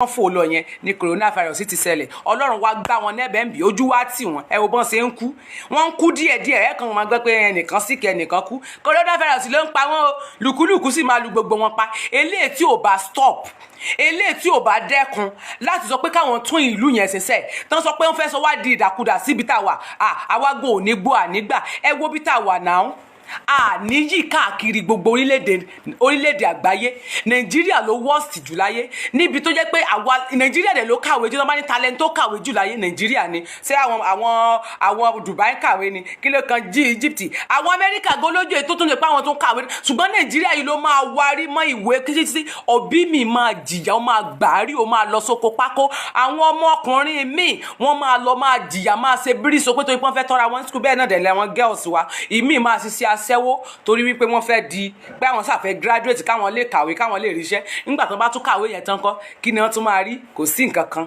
wọ́n fò lọ yẹn ní coronavirus ti ṣẹlẹ̀ ọlọ́run wá gbá wọn nẹ́bẹ̀ẹ́ ń bì ojú wá tì wọ́n ẹ wo bọ́n ṣe ń kú wọ́n ń kú díẹ̀díẹ̀ ẹ̀ kan wọn máa gbọ́ pé ẹnìkan sì kẹ́ ẹnìkan kú coronavirus ló ń pa wọ́n o lùkúlùkù sì máa lu gbogbo wọn pa eléyìí tí ò bá stop eléyìí tí ò bá dẹ́kun láti sọ pé káwọn tún ìlú yẹn ṣẹṣẹ tán sọ pé wọ́n fẹ́ sọ wá di ìdàkudà síbi tá a wà àwágbó ò ní gbọ́ ànígbà ẹ wo bí tá a wà náà àníyí káàkiri gbogbo orílẹ̀-èdè àgbáyé nàìjíríà ló worst jù láyé níbi tó jẹ́ pé àwa nàìjíríà dẹ̀ ló kàwé jù lọ́mọ ní talent tó kàwé jù láyé nàìjíríà ni ṣé àwọn Dubai kàwé ni kí ló kan jí Egypt àwọn Amẹ́ríkà gbólójú èyí tó tún lè pa àwọn tó kàwé ṣùgbọ́n nàìjíríà yìí ló máa wárí mọ́ ìwé kíkí òbí mi máa jìyà ó máa gbàárí ó máa lọ sóko pákó àwọn ọmọkùnrin míì wọ́n máa lọ máa jìyà máa ṣe bírí sọ pé tó ipọ́n fẹ́ tọ́ra wọn school bẹ́ẹ̀ náà dẹ̀ lẹ́wọ̀n girls wa ìmíì máa ṣiṣẹ́ aṣẹ́wó torí wípé wọ́n fẹ́ di pé àwọn ṣàfẹ́ graduate káwọn lè kàwé káwọn lè ríṣẹ́ nígbà tó bá tún kàwé yẹn tán kọ́ kí ni wọ́n tún máa rí kò sí nǹkan kan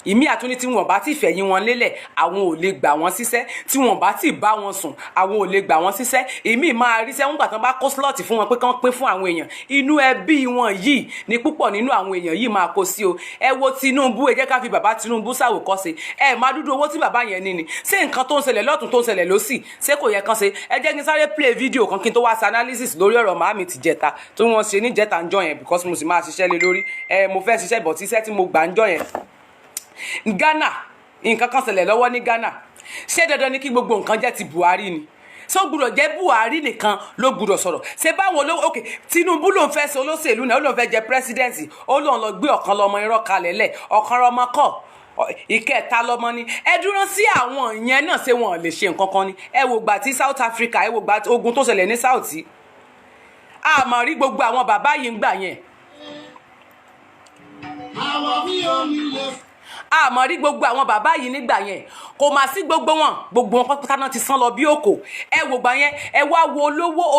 ìmí àtúní tí wọn bá ti fẹ̀yìn wọn lélẹ̀ àwọn ò lè gbà wọ́n síṣẹ́ tí wọn bá ti bá wọn sùn àwọn ò lè gbà wọ́n síṣẹ́ ìmí máa ríṣẹ́ nígbà tán bá kó slot fún wọn pé kán pín fún àwọn èèyàn inú ẹbí wọn yìí ni púpọ̀ nínú àwọn èèyàn yìí máa kó sí o ẹ wo Tinubu ẹ jẹ́ ká fi bàbá Tinubu ṣàwòkọ́ṣe ẹ máa dúdú owó tí bàbá yẹn ní ni ṣé nǹkan tó ń ṣẹlẹ̀ lọ́tún tó ń ṣẹlẹ̀ lọ́sì ṣé kò yẹ kán ṣe ẹ jẹ́ kí n sáré play video kan kí n tó wá ṣe analysis lórí ọ̀rọ̀ màámi ti jẹta tó wọ́n ṣe ní jẹta ń jọ yẹn because mo sì máa ṣiṣẹ́ lé lórí mo fẹ́ ṣiṣẹ́ bọ̀ tíṣẹ́ tí mo gbà ń jọ yẹn Ghana nǹkan kan ṣẹlẹ̀ lọ́wọ́ ní Ghana ṣé dandan ni kí gbogbo nǹkan jẹ́ ti Buhari ni ṣé ó gbúdọ̀ jẹ́ Buhari nìkan ló gbúdọ̀ sọ̀rọ̀ ṣé báwọn olówó ok Tinubu ló ń fẹ́ ṣe olóṣèlú náà ó ló ń fẹ́ jẹ pírẹsidẹ́ǹtì ó lóun lọ gbé ọ̀kan lọmọ irọ́ kalẹ̀ lẹ̀ ọ̀kan ọmọ kọ́ ìkẹta lọmọ ni ẹ dúró sí àwọn ìyẹn náà ṣé wọn lè ṣe nǹkan kan ni ẹ wò gbà tí South Africa ẹ wò gbà ogun tó ṣẹlẹ̀ ní South àmọ́ rí gbogbo àwọn bàbá yìí ń gbà yẹn àmọ́ rí gbogbo àwọn bàbá yìí nígbà yẹn kò má sí gbogbo wọn pátá náà ti sán lọ bí òkò ẹ wò gbà yẹn ẹ wá wo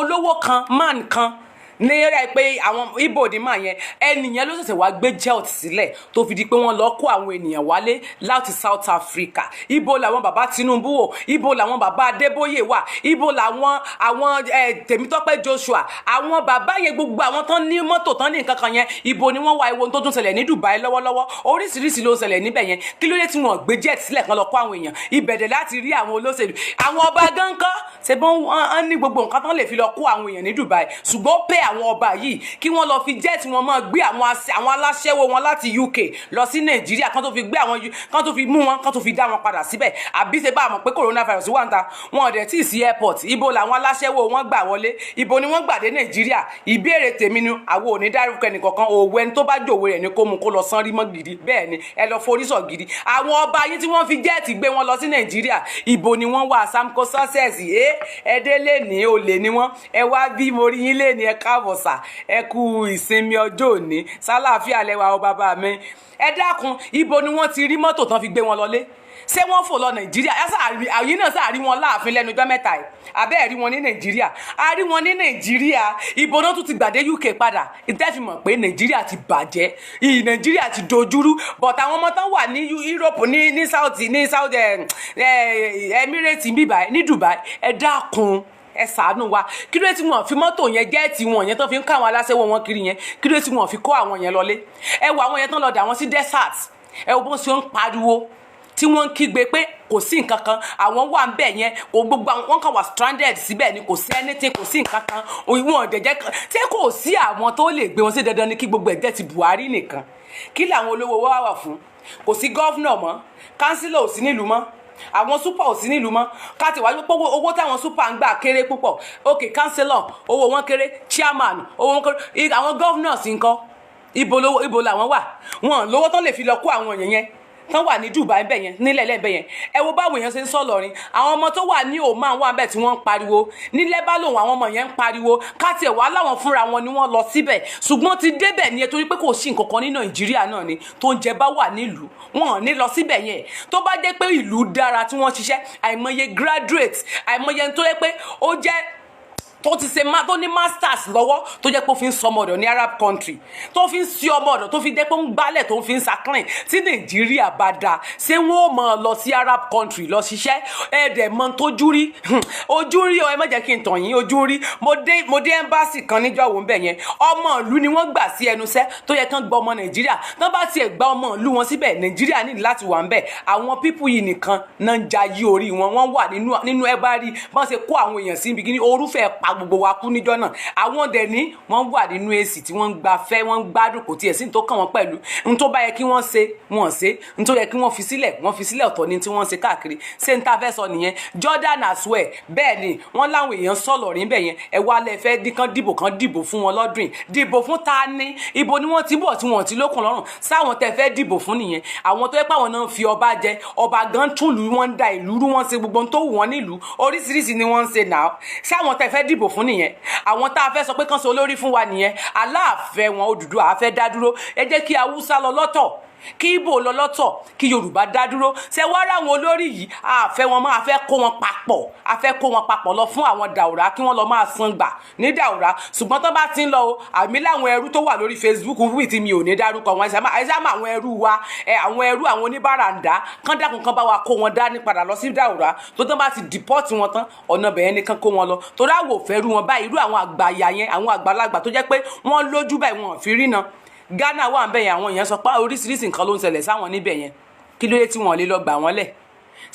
olówó kan man kan ní rẹ pé àwọn ibo ní mà yẹn ẹnìyẹn ló ṣẹ̀ṣẹ̀ wá gbé gelt sílẹ̀ tó fi di pé wọ́n lọ kó àwọn ènìyàn wálé láti South Africa ibo làwọn bàbá Tinubu wò ibo làwọn bàbá Adébóyè wà ibo làwọn Tèmítọ́pẹ́ Joshua àwọn bàbá yẹn gbogbo àwọn tán ní mọ́tò tán ní nǹkan kan yẹn ibo ni wọ́n wá ewo tó tún ṣẹlẹ̀ ní Dubai lọ́wọ́lọ́wọ́ oríṣiríṣi ló ṣẹlẹ̀ níbẹ̀ yẹn kí ló dé tí wọ́n gbé jet sílẹ̀ kan lọ kó àwọn èèyàn ibẹ̀dẹ̀ láti rí àwọn olóṣèlú àwọn ọba gánkán ṣe bọ́n wọ́n ní gbogbo nǹkan tán lè fi lọ kó àwọn èèyàn ní Dubai ṣùgbọ́n pé àwọn ọba yìí kí wọ́n lọ fi jet wọn máa gbé àwọn aláṣẹ́wó wọn láti UK lọ sí Nàìjíríà kán tó fi gbé àwọn kán tó fi mú wọn kán tó fi dá wọn padà síbẹ̀ àbí ṣe bá mọ̀ pé coronavirus wà ń ta wọn ò dẹ̀ tí ì sí airport ibo làwọn aláṣẹ́wó wọn gbà wọlé ibo ni wọ́n gbà dé Nàìjíríà ìbéèrè tèmi ni àwọn ò ní dárúkọ ẹnìkankan òwe ẹni tó bá jòwé rẹ̀ ní kó mu kó lọ sán rí mọ́ gidi bẹ́ẹ̀ ni ẹ lọ forí sọ gidi àwọn ọba yìí tí wọ́n fi jet gbé wọn lọ sí Nàìjíríà ibo ni wọ́n wà Samco success ẹdẹ lè ní olè ni wọ́n ẹ wá bí mo rí yín lè ní ẹ káàbọ̀ sà ẹ kú ìsinmi ọjọ́ òní sálàáfíà lẹ́wà ọ bàbá mi ẹ dákun ibo ni wọ́n ti rí mọ́tò tán fi gbé wọn lọlé ṣé wọ́n fò lọ Nàìjíríà àyín náà sáà rí wọn láàfin lẹ́nu ọjọ́ mẹ́ta ẹ̀ abẹ́ rí wọn ní Nàìjíríà a rí wọn ní Nàìjíríà ibo náà tún ti gbàdé UK padà ìtẹ́fìmọ̀ pé Nàìjíríà ti bàjẹ́ Nàìjíríà ti dojúrú but àwọn ọmọ tán wà ní Europe ní Saudi Emirates bíbá ní Dubai ẹ dákun ẹ ṣàánú wa kí ló tí wọn fi mọ́tò yẹn jẹ́ẹ̀tì wọn yẹn tó fi ń ká àwọn aláṣẹ́wó wọn kiri yẹn kí ló tí wọn fi kó àwọn yẹn lọlé ẹ wo àwọn yẹn tán lọ dà wọn sí desert ẹ wo bó ṣe ń pariwo tí wọ́n ń kígbe pé kò sí nǹkan kan àwọn wà ń bẹ̀ yẹn kò gbogbo wọn kàn wà stranded síbẹ̀ ni kò sí anything kò sí nǹkan kan wọn ọ̀dẹ̀jẹ̀ kan tí kò sí àwọn tó lè gbé wọn sí dandan ni kí gbogbo ẹ̀jẹ̀ ti Buhari nìkan kí làwọn olówó wá wà fún kò sí gọ́fúnà mọ́ kánsílọ̀ ò sí nílùú mọ́ àwọn super ò sí nílùú mọ́ káti wájú pé owó táwọn super ń gbà kéré púpọ̀ ok councillor owó wọn kéré chairman owó wọn kéré àwọn governors ńkọ́ ibo làwọn wà wọn lówó tán lè fi lọ kó àwọn èèyàn yẹn tán wà ní Dubai bẹ́ẹ̀ yẹn nílẹ̀ lẹ́bẹ̀ yẹn ẹ wo báwo èèyàn ṣe ń sọ lọ́rin àwọn ọmọ tó wà ní Oman wà bẹ́ẹ̀ tí wọ́n ń pariwo nílẹ̀ bá lòun àwọn ọmọ yẹn ń pariwo káti ẹ̀ wá láwọn fúnra wọn ni wọ́n lọ síbẹ̀ ṣùgbọ́n ti débẹ̀ ni torí pé kò sí nǹkan kan ní Nàìjíríà náà ni tó ń jẹ bá wà nílùú wọn ò ní lọ síbẹ̀ yẹn tó bá jẹ́ pé ìlú dára tí wọ́n ṣiṣẹ́ àìmọye graduate àìmọye tó yẹ pé ó jẹ́ tó ti ṣe tó ní masters lọ́wọ́ tó jẹ́ pé ó fi ń sọmọ ọ̀dọ̀ ní Arab country tó fi ń sí ọmọ ọ̀dọ̀ tó fi dé pé ń gbálẹ̀ tó fi ń sacrin tí Nàìjíríà bá dáa ṣé wọ́n ó mọ̀ lọ sí Arab country lọ ṣiṣẹ́ ẹ̀ẹ́dẹ̀ mọ́ tójú rí ojú rí ẹ má jẹ́ kí n tàn yín ojú rí mo dé embassy kan níjọ́ wo ń bẹ̀ yẹn ọmọ ìlú ni wọ́n gbà sí ẹnu iṣẹ́ tó yẹ kán gba ọmọ Nàìjíríà tán bá tiẹ̀ gba ọmọ ìlú wọn síbẹ̀ Nàìjíríà nílò láti wà ń bẹ̀ àwọn pípù yìí nìkan náà ń jayé orí wọn wọ́n wà nínú ẹ bá rí bọ́n ṣe kó àwọn èèyàn sí ibi kí ní orúfẹ́ pa gbogbo wa kú níjọ́ náà àwọn dẹ̀ ní wọ́n wà nínú èsì tí wọ́n ń gbafẹ́ wọ́n ń gbádùn kò tiẹ̀ sí ní tó kàn wọ́n pẹ̀lú ní tó bá yẹ kí wọ́n ṣe wọ́n ṣe ní tó yẹ kí wọ́n fi sílẹ̀ ọ̀tọ̀ ní tí wọ́n ṣe káàkiri ṣé n ta fẹ́ sọ nìyẹn Jordan as well bẹ́ẹ̀ ni wọ́n láwọn èèyàn sọ̀lọ̀ rí bẹ́ẹ̀ yẹn ẹ wá lẹ fẹ́ dín kan dìbò fún wọn lọ́dún yìí dìbò fún ta ni ibo ni wọ́n ti bọ̀ tí wọ́n ti lókun lọ́rùn sáwọn tẹ fẹ́ dìbò fún nìyẹn àwọn tó yẹ pé àwọn náà fi ọba jẹ ọba gan túlù wọn ń da ìlú rú wọn ṣe gbogbo tó wù wọn nílùú oríṣiríṣi ni wọ́n ń ṣe náà sáwọn tẹ fẹ́ dìbò fún nìyẹn àwọn tá a fẹ́ sọ pé kán ṣe olórí fún wa nìyẹn Aláàfẹ́ wọn Odùduwà a fẹ́ dá dúró ẹ jẹ́ kí Haúsá lọ lọ́tọ̀ kí Ìgbò lọ lọ́tọ̀ kí Yorùbá dá dúró ṣe wá ráwọn olórí yìí àfẹ́ wọn máa fẹ́ kó wọn papọ̀ lọ fún àwọn Daura kí wọ́n lọ máa san gbà ní Daura ṣùgbọ́n tó bá ti ń lọ o àmì láwọn ẹrú tó wà lórí Facebook wí tí mi ò ní dárúkọ wọn ẹ̀sà máa àwọn ẹrú wa àwọn oníbàràǹdà kán dákun kán bá wa kó wọn dání padà lọ sí Daura tó tán bá ti dìpọ́ọ̀tì wọn tán ọ̀nà bẹ̀yẹn nìkan kó wọn lọ torí àwọn ò fẹ́ rú wọn báyìí irú àwọn àgbàyà yẹn àwọn àgbàlagbà tó jẹ́ pé wọ́n lójú báyìí wọn ò fi rí náà Ghana wà ń bẹ̀ yẹn àwọn èèyàn sọ pé oríṣiríṣi nǹkan ló ń ṣẹlẹ̀ sáwọn níbẹ̀ yẹn kí ló dé tí wọ́n lè lọ gbà wọ́n lẹ̀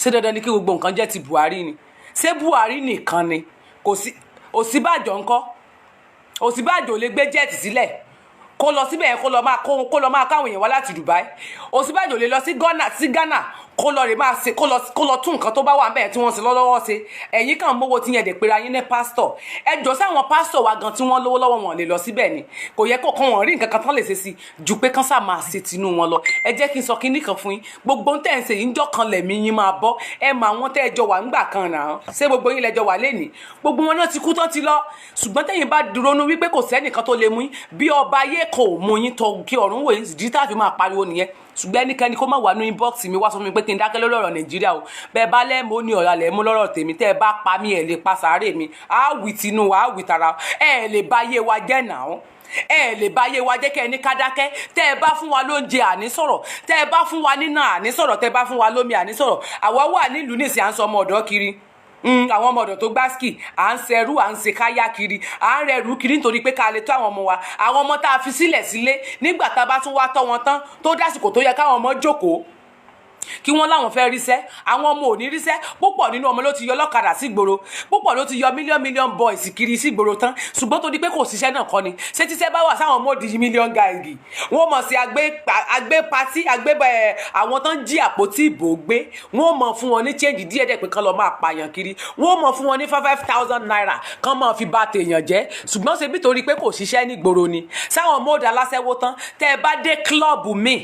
ṣé dandan ni kí gbogbo nǹkan jẹ́ ti Buhari ni ṣé Buhari nìkan ni kò sí Ọ̀ṣínbàjò ńkọ́ Ọ̀ṣínbàjò lè gbé jẹ́ẹ̀tì sílẹ̀ kó lọ síbẹ̀ yẹn kó lọ máa káwọn èèyàn wá láti Dubai Ọ̀ṣínbàjò lè lọ sí Ghana kó lọ rè máa ṣe kó lọ tún nǹkan tó bá wà bẹ́ẹ̀ tí wọ́n ṣe lọ́wọ́ ṣe ẹ̀yin kàn mówó tí yẹn dẹ̀ pera yín ní pásítọ̀ ẹ jọ sáwọn pásítọ̀ wa gan tí wọ́n lówó lọ́wọ́ wọn lè lọ síbẹ̀ ni kò yẹ kó kàn wọ́n rí nǹkan kan tán lè ṣe sí ju pé kán sá máa ṣe tinú wọn lọ ẹ jẹ́ kí n sọ kinní kan fún yín gbogbo ń tẹ̀ ń ṣe yín jọ́ kan lẹ̀mí yín máa bọ́ ẹ mọ àwọn tẹ́ ẹ jọ wà ńgbà kan náà ṣé gbogbo yín lẹ́jọ́ wà lénìí gbogbo wọn náà ti kú tán ti lọ ṣùgbọ́n tẹ́yìn bá ronú wípé kò sẹ́nìkan tó lè mú yín bí ọba ayé kò mú yín tó kí ọ̀run wò yín dídá fi máa pariwo nìyẹn ṣùgbọ́n ẹnikẹ́ni kó má wà ní inbox mi wá sọ fún mi pé kí n dákẹ́ lórí ọ̀rọ̀ Nàìjíríà o bẹ́ẹ̀ bá lẹ́ẹ̀mọ́ ní ọ̀rọ̀ alẹ́ mú lọ́rọ̀ tèmi tẹ́ ẹ bá pa mí ẹ̀ lè pa sàárè mi á wì tinú wa á wì tara ẹ̀ lè bá yé wa jẹ́ náà ẹ lè bá yé wa jẹ́ kẹ́ ẹ ní ká dákẹ́ tẹ́ ẹ bá fún wa lóúnjẹ àní sọ̀rọ̀ tẹ́ ẹ bá fún wa nínà àní sọ̀rọ̀ tẹ́ ẹ bá fún wa lómi àní sọ̀rọ̀ àwa wà nílùú nìsín à ń sọ ọmọ ọ̀dọ́ kiri àwọn ọmọ ọ̀dọ̀ tó gbá ski à ń ṣẹrú à ń ṣe káyà kiri à ń rẹrù kiri nítorí pé ká lè tó àwọn ọmọ wa àwọn ọmọ tá a fi sílẹ̀ sílé nígbà tá a bá tún wá tọ́ wọn tán tó dásìkò tó yẹ káwọn ọmọ jókòó kí wọ́n láwọn fẹ́ ríṣẹ́ àwọn ọmọ ò ní ríṣẹ́ púpọ̀ nínú ọmọ ló ti yọ lọ́kadà sígboro púpọ̀ ló ti yọ mílíọ̀n boys kiri sígboro tán ṣùgbọ́n tó di pé kò síṣẹ́ náà kọ́ ni ṣé tíṣẹ́ bá wà sáwọn ọmọ òdì mílíọ̀n gáàgì wọ́n mọ̀ sí agbé patí àwọn tó ń jí àpótí ìbò gbé wọ́n mọ̀ fún wọn ní change díẹ̀díẹ̀ pé kán lọ máa pààyàn kiri wọ́n mọ̀ fún wọn ní 5,000 naira kán máa fi bà tèèyàn jẹ́ ṣùgbọ́n ṣe bí torí pé kò síṣẹ́ nígboro ni sáwọn ọmọ òdà aláṣẹ́wó tán tẹ́ ẹ bá dé club mi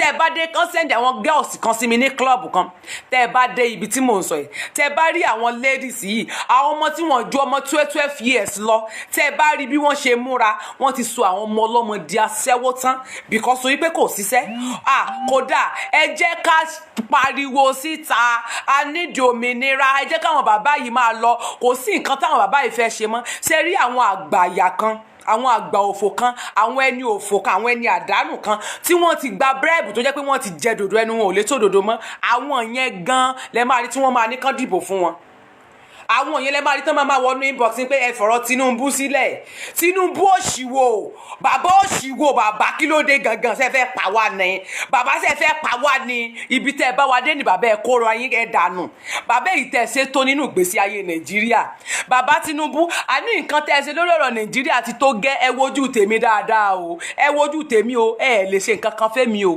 tẹ́ ẹ bá dé kán sẹ́ndì àwọn girls kan sí mi ní club kan tẹ́ ẹ bá dé ibi tí mò ń sọ yìí tẹ́ ẹ bá rí àwọn ladies yìí àwọn ọmọ tí wọ́n ju ọmọ 12 years lọ tẹ́ ẹ bá rí bí wọ́n ṣe múra wọ́n ti sọ àwọn ọmọ ọlọ́mọ di aṣẹ́wó tán because orí pé kò ṣiṣẹ́ kódà ẹ jẹ́ ká pariwo síta a nídìí òmìnira ẹ jẹ́ káwọn bàbá yìí máa lọ kò sí nǹkan táwọn bàbá yìí fẹ́ ṣe mọ́ ṣe rí àwọn àgbàyà kan àwọn àgbà òfò kan àwọn ẹni òfò kan àwọn ẹni àdánù kan tí wọ́n ti gba bírèbù tó jẹ́ pé wọ́n ti jẹ dòdò ẹnu wọn ò lè tó dòdò mọ́ àwọn yẹn gan lẹ máa rí tí wọ́n máa ní kán dìbò fún wọn àwọn yẹn lẹ máa rí tán máa wọnú inbox pé ẹ fọ̀rọ̀ Tinubu sílẹ̀ Tinubu òṣìwò bàbá òṣìwò bàbá kí ló dé gangan ṣe fẹ́ pa wá ni bàbá ṣe fẹ́ pa wá ni ibi tẹ́ ẹ bá wa dé ni bàbá ẹ kóró ayé ẹ dànù bàbá èyí tẹ́ ẹ ṣe tó nínú ìgbésí ayé Nàìjíríà bàbá Tinubu a ní nǹkan tẹ́ ẹ ṣe lórí ọ̀rọ̀ Nàìjíríà ti tó gẹ́ ẹ wojú tèmi dáadáa o ẹ wojú tèmi o ẹ lè ṣe nǹkan kan fẹ́ mi o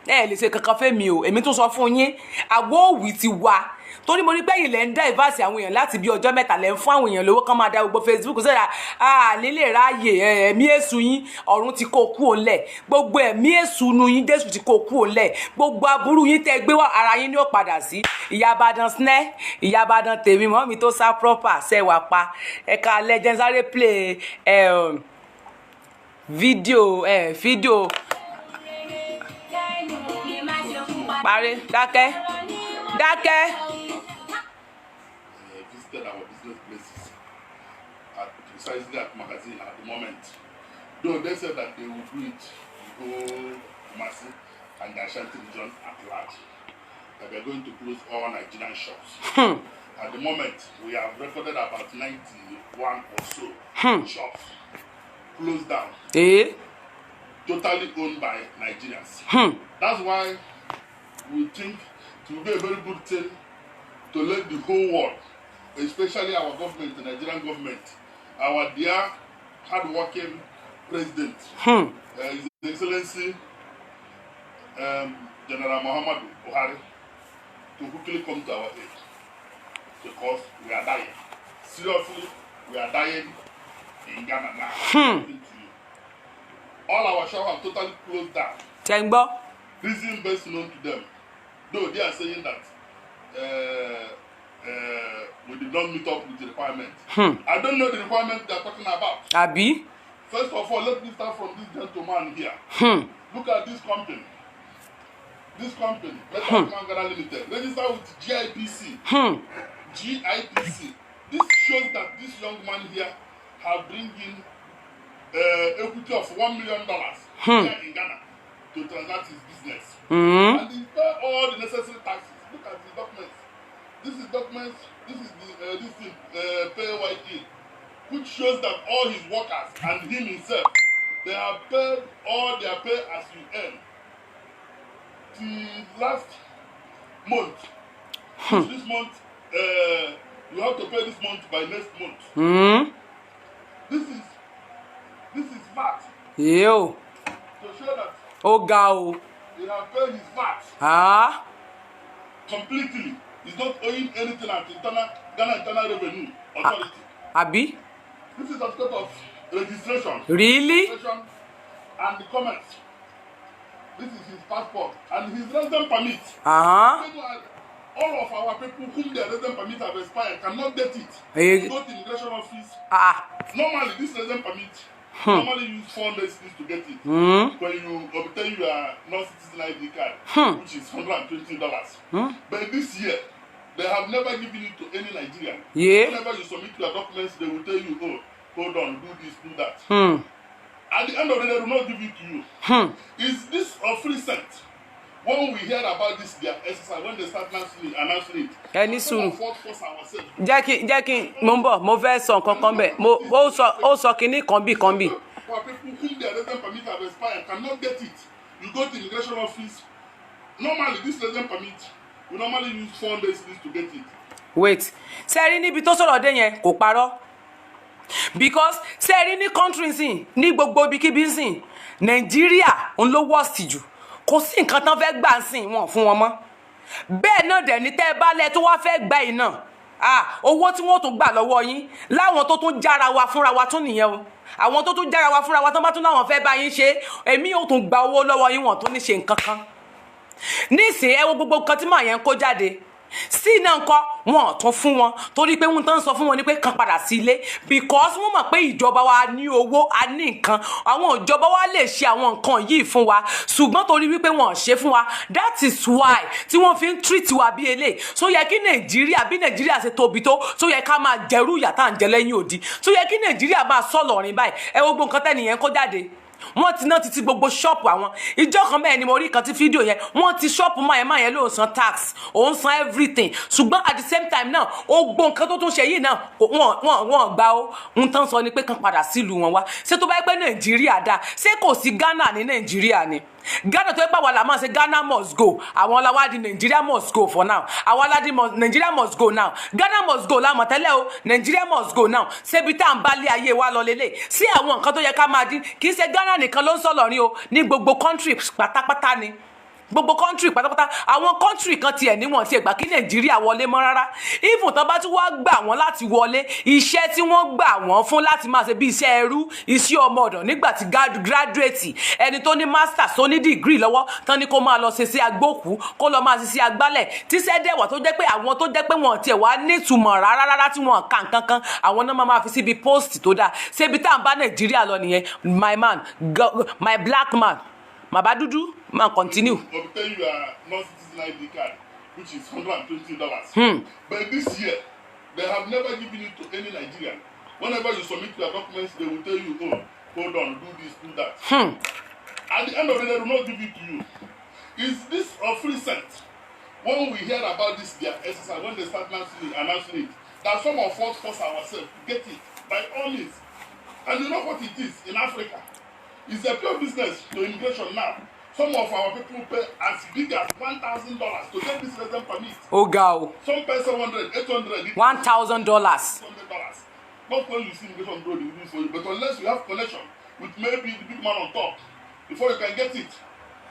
ẹ lè ṣe kankan fẹ́ mi o èmi tún sọ fún yín àgbo òwì ti wà torí mo rí pé ilẹ̀ ń dá ìfàsì àwọn èèyàn láti bí ọjọ́ mẹ́ta lẹ́ ń fún àwọn èèyàn lówó kan máa da gbogbo Facebook sọ́dà nílé ráàyè ẹ̀mí èṣù yín ọ̀run ti kó kú òǹlẹ̀ gbogbo ẹ̀mí èṣù nu yín Jésù ti kó kú òǹlẹ̀ gbogbo aburú yín tẹ́ gbé wá ara yín ni ó padà sí Ìyá Ìbàdàn snẹ́ Ìyá Ìbàdàn tèmi mọ́ mi tó sá proper ṣẹ́wà pa ẹ̀ka legendary play fídíò parí dákẹ́. Visited our business places at precisely at magazine at the moment. Though they said that they will do it the whole Kumasi and the Ashanti region at large. That they're going to close all Nigerian shops. At the moment, we have recorded about 91 or so shops closed down. Totally owned by Nigerians. That's why we think it will be a very good thing to let the whole world, especially our government, the Nigerian government, our dear hard-working president, His Excellency General Muhammadu Buhari, to quickly come to our aid, because we are dying. Seriously, we are dying in Ghana now. All our shops are totally closed down. Tengbo. Reason best known to them, though they are saying that we did not meet up with the requirement. I don't know the requirement they are talking about. Abi? First of all, let me start from this gentleman here. Look at this company. This company, Metal Ghana Limited, registered with GIPC. GIPC. This shows that this young man here have bring in equity of $1 million here in Ghana to transact his business. And he pay all the necessary taxes. Look at the documents. This is documents. This is the PAYE, which shows that all his workers and him himself, they have paid all their pay as you earn. The last month, this month, you have to pay this month by next month. This is VAT. Yo. To show that. Oh, go. He has paid his VAT. Completely. He's not owing anything at Ghana Internal Revenue Authority. Abi? This is a sort of registration. Really? Registration and the comments. This is his passport and his resident permit. All of our people whom their resident permit have expired cannot get it. Go to immigration office. Normally, this resident permit normally use 400 cities to get it. When you obtain your non-citizen ID card, which is $120. But this year, they have never given it to any Nigerian. Whenever you submit your documents, they will tell you, oh, hold on, do this, do that. At the end of the day, they will not give it to you. Is this of recent? When we hear about this, their exercise, when they start announcing it, ẹni sùúrù jẹ́ kí mo fẹ́ sọ nǹkan kan bẹ́ẹ̀ ó sọ kínní kan bí. For people whom their resident permit have expired cannot get it. You go to immigration office. Normally, this resident permit we normally use 400 cities to get it. Wait, ṣé rí níbi tó sọ̀rọ̀ dé yẹn kò parọ́ because ṣé rí ní country sìn ní gbogbo ibikíbi sìn Nàìjíríà òun ló worst jù. Kò sí nǹkan tán fẹ́ gbà sìn wọn fún wọn mọ́ bẹ́ẹ̀ náà dẹ̀ ní tẹ́ ẹ bá lẹ tó wá fẹ́ gbà yìí náà owó tí wọ́n tún gbà lọ́wọ́ yín láwọn tó tún jára wa fúnra wa tún nìyẹn o àwọn tó tún jára wa fúnra wa tán bá tún láwọn fẹ́ bá yín ṣe èmi ò tún gba owó lọ́wọ́ yín wọ́n tún ní ṣe nǹkan kan nísìnyí ẹ wo gbogbo nǹkan tí màá yẹn kó jáde sí náà ńkọ́ wọn tún fún wọn torí pé wọn tán sọ fún wọn ní pé kan padà sí ilé because wọn mọ̀ pé ìjọba wa ní owó a ní nǹkan àwọn ìjọba wa lè ṣe àwọn nǹkan yìí fún wa ṣùgbọ́n torí wípé wọn ṣe fún wa that is why tí wọ́n fi ń treat wa bí eléyìí so yẹ kí Nàìjíríà bí Nàìjíríà ṣe tóbi tó so yẹ ká máa jẹrú ìyà tá à ń jẹ lẹ́yìn òdì so yẹ kí Nàìjíríà máa sọ lọ́rin báyìí ẹ wo gbogbo nǹkan tẹ́nìyẹn kó jáde wọ́n ti náà ti gbogbo ṣọ́ọ̀pù àwọn ìjọ kan bẹ́ẹ̀ ni mo rí kan tí fídíò yẹn wọ́n ti ṣọ́ọ̀pù máa yẹn ló ń san tax òun san everything ṣùgbọ́n at the same time náà ó gbọ́ nǹkan tó tún ṣe yìí náà wọ́n gbà ó ń tán sọ ni pé kan padà sílùú wọn wá ṣé tó bá yẹ pé Nàìjíríà dáa ṣé kò sí Ghana ní Nàìjíríà ni Ghana tó yẹ pé àwọn làmọ́ ṣe Ghana must go àwọn ọlọ́wádìí Nigeria must go for now àwọn aládìí Nigeria must go now Ghana must go lámọ̀ tẹ́lẹ̀ o Nigeria must go now ṣébi tá à ń bá lé ayé wa lọ lélẹ̀ sí àwọn nǹkan tó yẹ ká máa dín kì í ṣe Ghana nìkan ló ń sọ̀rọ̀ rí o ní gbogbo country pátápátá ni gbogbo country pátápátá àwọn country kan tiẹ̀ níwọ̀n tiẹ̀ gbà kí Nàìjíríà wọlé mọ́ rárá even tán bá tún wá gbà wọ́n láti wọlé iṣẹ́ tí wọ́n gbà wọ́n fún láti máa ṣe bí iṣẹ́ ẹrú iṣẹ́ ọmọ ọ̀dọ̀ nígbà tí graduate ẹni tó ní masters tó ní degree lọ́wọ́ tán ní kó máa lọ ṣe sí agbókù kó lọ máa ṣe sí agbálẹ̀ tíṣẹ́ dẹ̀wọ̀ tó jẹ́ pé àwọn tó jẹ́ pé wọ́n tiẹ̀ wá nítumọ̀ rárá tí wọ́n kà nǹkankan àwọn náà máa fi síbi post tó dáa ṣébi tá à ń bá Nàìjíríà lọ nìyẹn my man my black man Maba Dudu, man, continue. Obtain your non-citizen ID card, which is $120. But this year, they have never given it to any Nigerian. Whenever you submit your documents, they will tell you, oh, hold on, do this, do that. At the end of the day, they will not give it to you. Is this of recent? When we hear about this, their exercise, when they start announcing it, that some of us force ourselves to get it by all means. And you know what it is in Africa? It's a pure business to immigration now. Some of our people pay as big as $1,000 to get this resident permit. Oh, go. Some pay $700, $800. $1,000. Not when you see immigration road, you do for you, but unless you have connection with maybe the big man on top, before you can get it.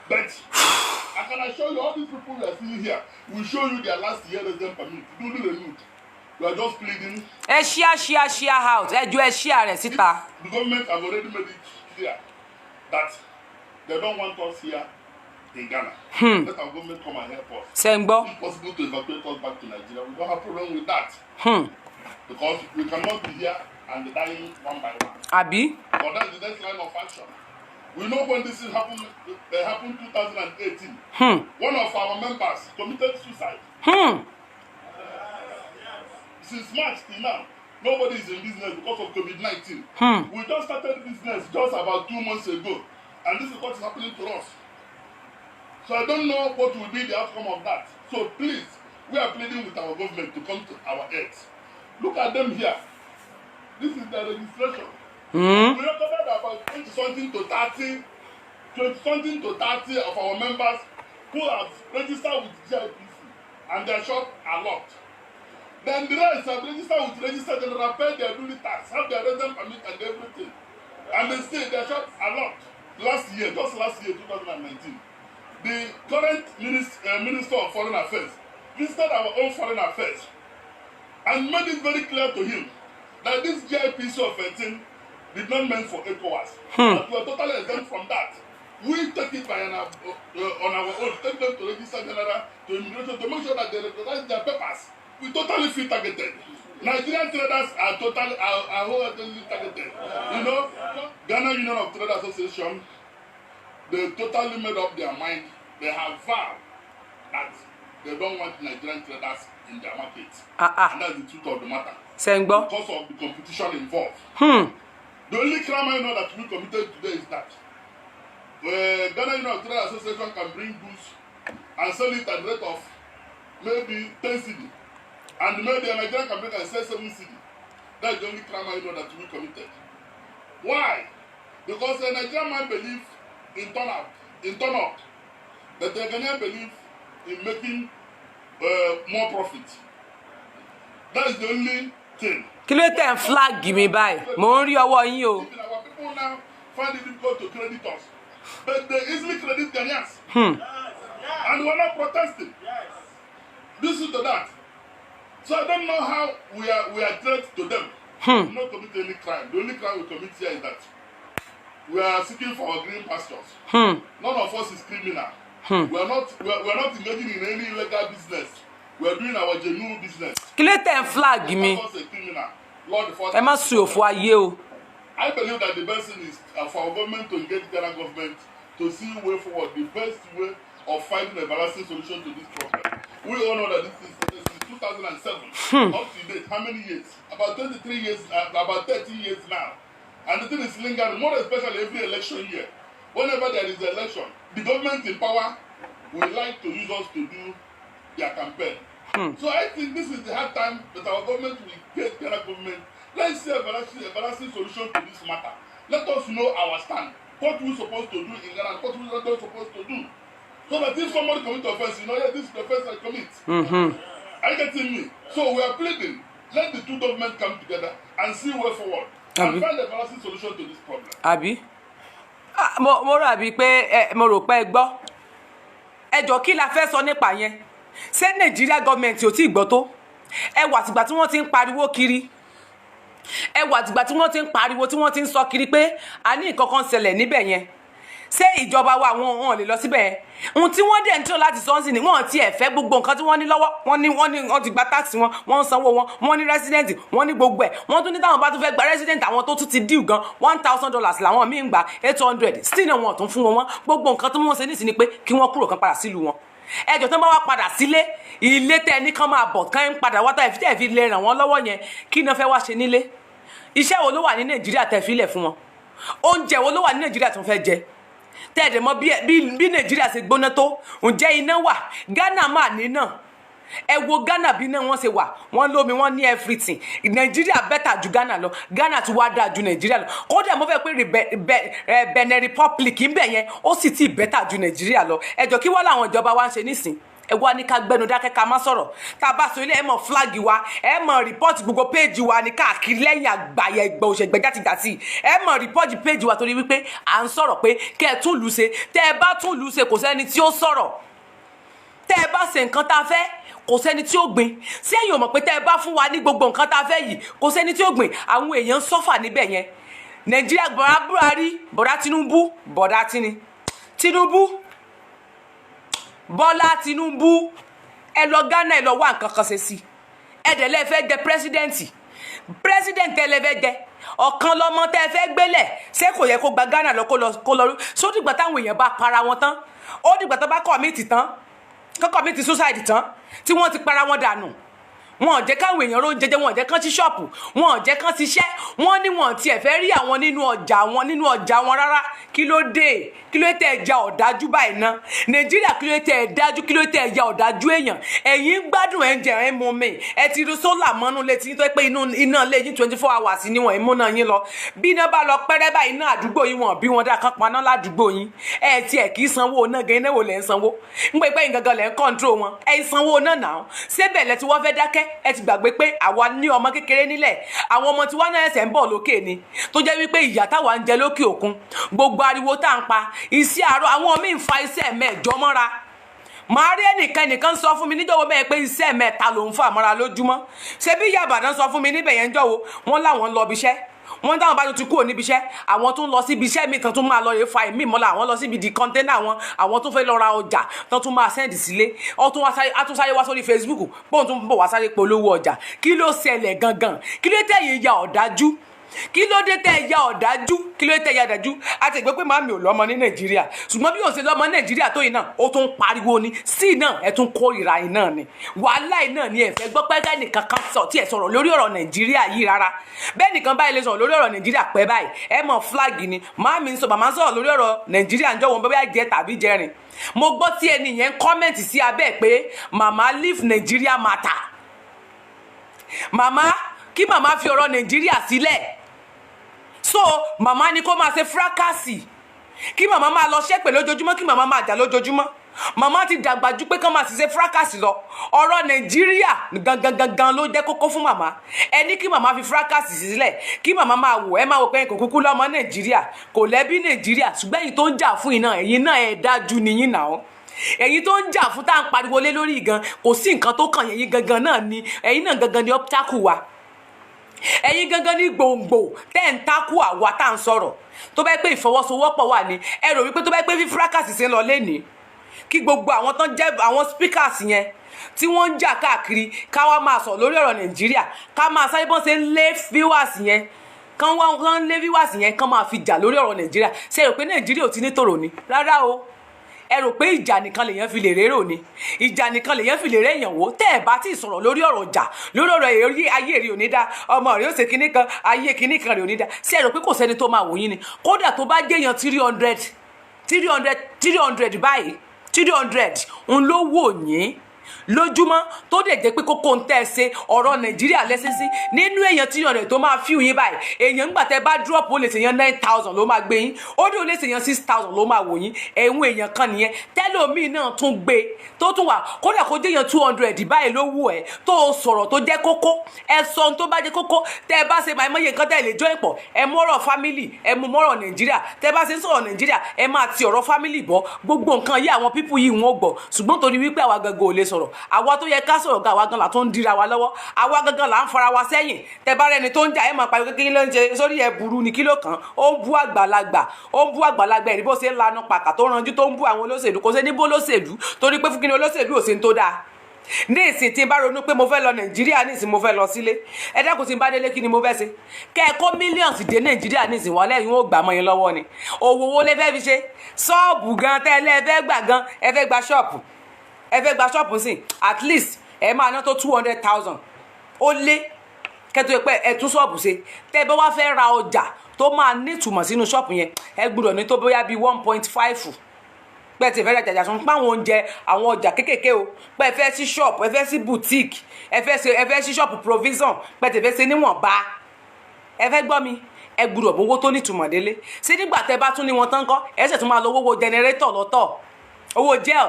But I can assure you, all these people we are seeing here will show you their last year resident permit. Duly renewed. We are just pleading. Share house. Share sita. The government have already made it clear that they don't want us here in Ghana. Let our government come and help us. It's possible to evacuate us back to Nigeria. We don't have problem with that. Because we cannot be here and dying one by one. Abi? But that's the next line of action. We know when this happened 2018. One of our members committed suicide. Since March till now, nobody is in business because of COVID-19. We just started business just about 2 months ago. And this is what is happening to us. So I don't know what will be the outcome of that. So please, we are pleading with our government to come to our aid. Look at them here. This is their registration. We recorded about 20-something to 30 of our members who have registered with GIPC and their shops are locked. Then the rest have registered with Register General, paid their duty tax, have their resident permit and everything. And they say their shops are locked. Last year, 2019, the current Minister of Foreign Affairs visited our own foreign affairs and made it very clear to him that this GIPC of 18 did not meant for ECOWAS. But we are totally exempt from that. We take it by on our own, take them to Register General, to immigration, to make sure that they recognize their papers. We totally feel targeted. Nigerian traders are wholly targeted. You know, Ghana Union of Trade Association, they totally made up their mind. They have vowed that they don't want Nigerian traders in their market. And that's the truth of the matter. Because of the competition involved. The only crime I know that we committed today is that Ghana Union of Trade Association can bring goods and sell it at the rate of maybe 10 cedi. And maybe a Nigerian company can sell 7 cedi. That's the only crime I know that we committed. Why? Because a Nigerian man believes in turn up. That the Ghanaian believe in making more profit. That is the only thing. Kí ló tẹ̀ ń flag mi báyìí? Mo ń rí ọwọ́ yín o. Our people now find it difficult to credit us. But they easily credit Ghanaians. And we're not protesting. This is to that. So I don't know how we are threats to them. We not commit any crime. The only crime we commit here is that we are seeking for our green pastures. None of us is criminal. We are not engaging in any illegal business. We are doing our genuine business. Kí ló tẹ̀ ń flag mi? Ẹ má sùn òfò ayé o. I believe that the best thing is for our government to engage Ghana government to see way forward, the best way of finding a balancing solution to this problem. We all know that this is 2007. Up to date, how many years? About 23 years, about 30 years now. And the thing is lingering, more especially every election year. Whenever there is an election, the government in power will like to use us to do their campaign. So I think this is the hard time that our government will get Ghana government. Let's see a balancing solution to this matter. Let us know our stand. What we're supposed to do in Ghana, what we're not supposed to do. So that if somebody commits offense, you know, yeah, this is the offense I commit. Are you getting me? So we are pleading. Let the two governments come together and see way forward. And find a balancing solution to this problem. Abi? Mo rò àbí pé mo rò pé gbọ́. Ẹ jọ̀ọ́ kí la fẹ́ sọ nípa yẹn? Ṣé Nigeria government ò tí gbọ́ tó? Ẹ wà tìgbà tí wọ́n ti ń pariwo kiri. Ẹ wà tìgbà tí wọ́n ti ń pariwo tí wọ́n ti ń sọ kiri pé a ní nǹkan kan ṣẹlẹ̀ níbẹ̀ yẹn. Ṣé ìjọba wa wọn lè lọ síbẹ̀? Ohun tí wọ́n dẹ̀ ń tó láti sọ́nsìn ni wọ́n ti ẹ̀ fẹ́ gbogbo nǹkan tí wọ́n ní lọ́wọ́. Wọ́n ti gba tax wọn, wọ́n ń sanwó wọn, wọ́n ní resident, wọ́n ní gbogbo ẹ̀. Wọ́n tún ní táwọn bá tún fẹ́ gba resident àwọn tó tún ti deal gan $1,000 làwọn míì ń gbà $800 still náà wọn tún fún wọn. Gbogbo nǹkan tí wọ́n ṣe nísìn ni pé kí wọ́n kúrò kan padà sílùú wọn. Ẹjọ́ tán bá wá padà sílé ilé tẹ́ ní kán máa bọ̀ kán ń padà wá tá ẹ̀ fi lè ràn wọ́n lọ́wọ́ yẹn kí náà fẹ́ wá ṣe nílé. iṣẹ́ wo ló wà ní Nàìjíríà tẹ́ filẹ̀ fún wọn? Oúnjẹ wo ló wà ní Nàìjíríà tó fẹ́ jẹ? Tẹ́ẹ̀dẹ̀ mọ̀ bí Nàìjíríà ṣe gbóná tó, ǹjẹ́ iná wà? Ghana máa ní náà. Ẹ wo Ghana bí náà wọ́n ṣe wà, wọ́n lómi, wọ́n ní everything. Nàìjíríà better ju Ghana lọ, Ghana ti wá dáa ju Nàìjíríà lọ. Kódà mo fẹ́ pé Benin Republic ń bẹ̀ yẹn ó sì ti better ju Nàìjíríà lọ. Ẹ jọ̀ọ́ kí wọ́n làwọn ìjọba wa ń ṣe nísìn? Ẹ wá ní ká gbẹnu dákẹ́ ká má sọ̀rọ̀. Tá a bá sọ ilé ẹ mọ̀ flag wa, ẹ mọ̀ report gbogbo page wa ní káàkiri lẹ́yìn àgbáyé ẹgbẹ́ òṣègbè játijàti. Ẹ mọ̀ report page wa torí wípé à ń sọ̀rọ̀ pé kẹ́ ẹ tún lù ú ṣe. Tẹ́ ẹ bá tún lù ú ṣe kò sẹ́ni tí ó sọ̀rọ̀. Tẹ́ ẹ bá ṣe nǹkan tá a fẹ́ kò sẹ́ni tí ó gbìn. Ṣé ẹ̀yin ò mọ̀ pé tẹ́ ẹ bá fún wa ní gbogbo nǹkan tá a fẹ́ yìí kò sẹ́ni tí ó gbìn? Àwọn èèyàn ń sọ́fà níbẹ̀ yẹn. Nàìjíríà bọ̀dá Buhari, bọ̀dá Tinubu, Tinubu, Bọ́lá Tinubu, ẹ lọ Ghana ẹ lọ wá nǹkan kan ṣe sí. Ẹ dẹ̀ lẹ́ fẹ́ jẹ pírẹ́sídẹ̀ǹtì ẹ lẹ́ fẹ́ jẹ. Ọ̀kan lọmọ tẹ́ ẹ fẹ́ gbélẹ̀ ṣé kò yẹ kó gba Ghana lọ kó lọ só dìgbà táwọn èèyàn bá para wọn tán, ó dìgbà tó bá commit suicide tán tí wọ́n ti para wọn dànù. Wọn ò jẹ́ káwọn èèyàn ró jẹjẹ, wọn ò jẹ́ kán sí ṣọ́ọ̀pù, wọn ò jẹ́ kán ṣiṣẹ́, wọ́n ní wọn tiẹ̀ fẹ́ rí àwọn nínú ọjà wọn rárá. Kí ló dé tẹ́ ẹ ja ọ̀dájú báyìí ná? Nàìjíríà kí ló dé tẹ́ ẹ dájú, kí ló dé tẹ́ ẹ ja ọ̀dájú èèyàn? Ẹ̀yin ń gbádùn ẹ̀ ń jẹ ẹ̀ ń mu mi, ẹ ti ru sólà mọ́nú létí tó pé iná lé yín 24 hours ni wọ́n ìmúná yín lọ. Bí iná bá lọ pẹ́rẹ́ báyìí iná àdúgbò yín wọn bí wọn dá kan paná ládùúgbò yín. Ẹ tiẹ̀ kì í sanwó náà gan, iná wo lẹ̀ ń sanwó? ń pẹ́ yín gangan lẹ̀ ń control wọn. Ẹ sanwó náà náà. Ṣébẹ̀ lẹ ti wọ́n fẹ́ dákẹ́, ẹ ti gbàgbé pé àwa ní ọmọ kékeré nílẹ̀, àwọn ọmọ tí wọ́n náà ẹsẹ̀ ń bọ̀ lókè ni, tó jẹ́ wípé ìyà táwa ń jẹ lókè òkun, gbogbo ariwo tá ń pa, iṣẹ́ àárọ̀ àwọn míì ń fa iṣẹ́ mẹ́jọ mọ́ra. Màá rí ẹnìkan sọ fún mi níjọ́wọ́ bẹ́ẹ̀ pé iṣẹ́ mẹ́ta ló ń fà mọ́ra lójúmọ́. Ṣé bí ìyá Ìbàdàn sọ fún mi níbẹ̀ yẹn jọ́wọ́, wọ́n láwọn ń lọ ibiṣẹ́, wọ́n táwọn bá ti kúrò níbi iṣẹ́, àwọn tó ń lọ síbi iṣẹ́ mi tán tún máa lọ rè fa ìmí mọ́lá, àwọn lọ síbi di kọ́ńténà àwọn tó fẹ́ lọ ra ọjà tán tún máa sẹ́ndì sílé, á tún sáré wá sórí Facebook bóun tún bọ̀ wá sáré polówó ọjà. Kí ló ṣẹlẹ̀ gangan? Kí ló tẹ̀yìn ya ọ̀dájú? Kí ló dé tẹ́ ẹ ya ọ̀dájú? Kí ló dé tẹ́ ẹ ya ọ̀dájú? A ti gbé pé màmí ò lọ́mọ ní Nàìjíríà, ṣùgbọ́n bí ó ṣe lọ́mọ Nàìjíríà tó yìí náà ó tún pariwo ni, sí náà ẹ tún kórìíra yìí náà ni, wàhálà yìí náà ni ẹ fẹ́ gbọ́ pé kẹ́nìkan kan tí ẹ sọ̀rọ̀ lórí ọ̀rọ̀ Nàìjíríà yìí rárá. Bẹ́ẹ̀ nìkan báyìí lè sọ̀rọ̀ lórí ọ̀rọ̀ Nàìjíríà pẹ́ báyìí ẹ mọ̀ flag ni. Màmá sọ̀rọ̀ lórí ọ̀rọ̀ Nàìjíríà ńjọ́ wọn bẹ́ẹ̀ jẹ́ tàbí jẹrin. Mo gbọ́ tí ẹni yẹn kọ́mẹ̀ntì sí abẹ́ pé màmá leave Nigeria matter. Màmá kí màmá fi ọ̀rọ̀ Nàìjíríà sílẹ̀. So màmá ni kó máa ṣe fúrákàsì, kí màmá máa lọ ṣépè lójoojúmọ́, kí màmá máa jà lójoojúmọ́. Màmá ti dàgbà ju pé kán máa sì ṣe fúrákàsì lọ. Ọ̀rọ̀ Nàìjíríà gangan ló jẹ́ kókó fún màmá. Ẹ ní kí màmá fi fúrákàsì sílẹ̀, kí màmá máa wò, ẹ máa wò pé kò kúkú lọ́mọ Nàìjíríà, kò lẹ́bí Nàìjíríà, ṣùgbọ́n ẹ̀yin tó ń jà fún iná, ẹ̀yin náà ẹ̀ dájú nìyín náà. Ẹ̀yin tó ń jà fún tá à ń pariwo lé lórí gan, kò sí nǹkan tó kàn yẹn gangan náà ni, ẹ̀yin náà gangan ni obstacle wa. Ẹ̀yin gangan ní gbòǹgbò tẹ́ ń takú àwa tá à ń sọ̀rọ̀. Tó bá pé ìfọwọ́sowọ́pọ̀ wà ní, ẹ rò wípé tó bá pé fi fúrákàsì ṣe ń lọ lénìí, kí gbogbo àwọn tán jẹ́ àwọn speakers yẹn tí wọ́n ń jà káàkiri ká wá máa sọ lórí ọ̀rọ̀ Nàìjíríà, ká máa sáré bọ́n ṣe ń lé viewers yẹn, kán lé viewers yẹn kán máa fi jà lórí ọ̀rọ̀ Nàìjíríà. Ṣé ẹ rò pé Nàìjíríà ò ti ní tòrò ni? Rárá o. Ẹ rò pé ìjà nìkan lèyàn fi lè rérò ni, ìjà nìkan lèyàn fi lè réyàn wò. Tẹ́ ẹ bá ti sọ̀rọ̀ lórí ọ̀rọ̀ ìjà, lórí ọ̀rọ̀ ayé rí òní dá, ọmọ rẹ̀ ó ṣe kinní kan, ayé kinní kan rẹ̀ òní dá. Ṣé ẹ rò pé kò sẹ́ni tó máa wò yín ni? Kódà tó bá jẹ́yàn 300 báyìí, 300 ń ló wò yín lójúmọ́, tó dẹ̀ jẹ́ pé kókó ń tẹ́ ẹ ṣe ọ̀rọ̀ Nàìjíríà lẹ́sìn sí nínú èèyàn tí ọ̀rẹ́ tó máa fíw yín báyìí. Èèyàn ń gbà tẹ́ bá drop ó lè ṣèyàn 9,000 ló máa gbé yín, ó dé ó lè ṣèyàn 6,000 ló máa wò yín. Ẹ̀hún èèyàn kan nìyẹn. Tẹ́lómìn náà tún gbé tó tún wà, kódà kó jẹ́yàn 200 báyìí ló wù ẹ́ tó sọ̀rọ̀ tó jẹ́ kókó, ẹ sọ ohun tó bá jẹ́ kókó. Tẹ́ ẹ bá ṣe máa mọyé nǹkan tẹ́ ẹ lè join pọ̀, ẹ mú ọ̀rọ̀ family, ẹ mú mọ́rọ̀ Nàìjíríà. Tẹ́ ẹ bá ṣe ń sọ̀rọ̀ Nàìjíríà, ẹ máa ti ọ̀rọ̀ family bọ̀. Gbogbo nǹkan yìí àwọn people yìí wọ́n gbọ́, ṣùgbọ́n torí wípé àwa gangan ò lè sọ̀rọ̀, àwa tó yẹ ká sọ̀rọ̀ ga àwa gan la tó ń dira wa lọ́wọ́, àwa gangan là ń fara wa sẹ́yìn. Tẹ́ bá rẹni tó ń jà ẹ máa pariwo kékeré ló ń ṣe sórí ẹ burú ni, kí ló kàn? Ó ń bú àgbàlagbà ẹ̀rí bó ṣe ń lanu pàkà tó ranjú tó ń bú àwọn olóṣèlú. Kò ṣe ní bó olóṣèlú torí pé fún kí ni olóṣèlú ò ṣe ń tó dáa. Ní ìsìn tí n bá ronú pé mo fẹ́ lọ Nàìjíríà, ní ìsìn mo fẹ́ lọ sílé, ẹ dákun tí n bá délé kí ni mo fẹ́ ṣe? Kẹ́ ẹ kó mílíọ̀nù dé Nàìjíríà ní ìsìn wọn lẹ́yìn ó gbà mọ́ yín lọ́wọ́ ni. Òwò wo lẹ fẹ́ fi ṣe? Ṣọ́ọ̀bù gan tẹ́lẹ̀ ẹ fẹ́ gbà gan, ẹ fẹ́ gba ṣọ́ọ̀bù sí at least ẹ máa ná tó 200,000 ó lé kẹ́tọ́ pé ẹ tún ṣọ́ọ̀bù ṣe tẹ́ bá wá fẹ́ ra ọjà tó máa nítumọ̀ sínú ṣọ́ọ̀bù yẹn ẹ gbọ́dọ̀ ní tó bóyá bíi 1.5 pé ti fẹ́ ra jàjà sùn páwọn oúnjẹ àwọn ọjà kéékèèké o pé ẹ fẹ́ sí ṣọ́ọ̀bù ẹ fẹ́ sí boutique ẹ fẹ́ sí ṣọ́ọ̀bù provision pé ti fẹ́ ṣe níwọ̀nba ẹ fẹ́ gbọ́ mi ẹ gbọ́dọ̀ owó tó nítumọ̀ délé sí nígbà tẹ́ bá tún ní wọn tán kọ́ ẹ sì tún máa lo owó generator lọ́tọ̀ owó gel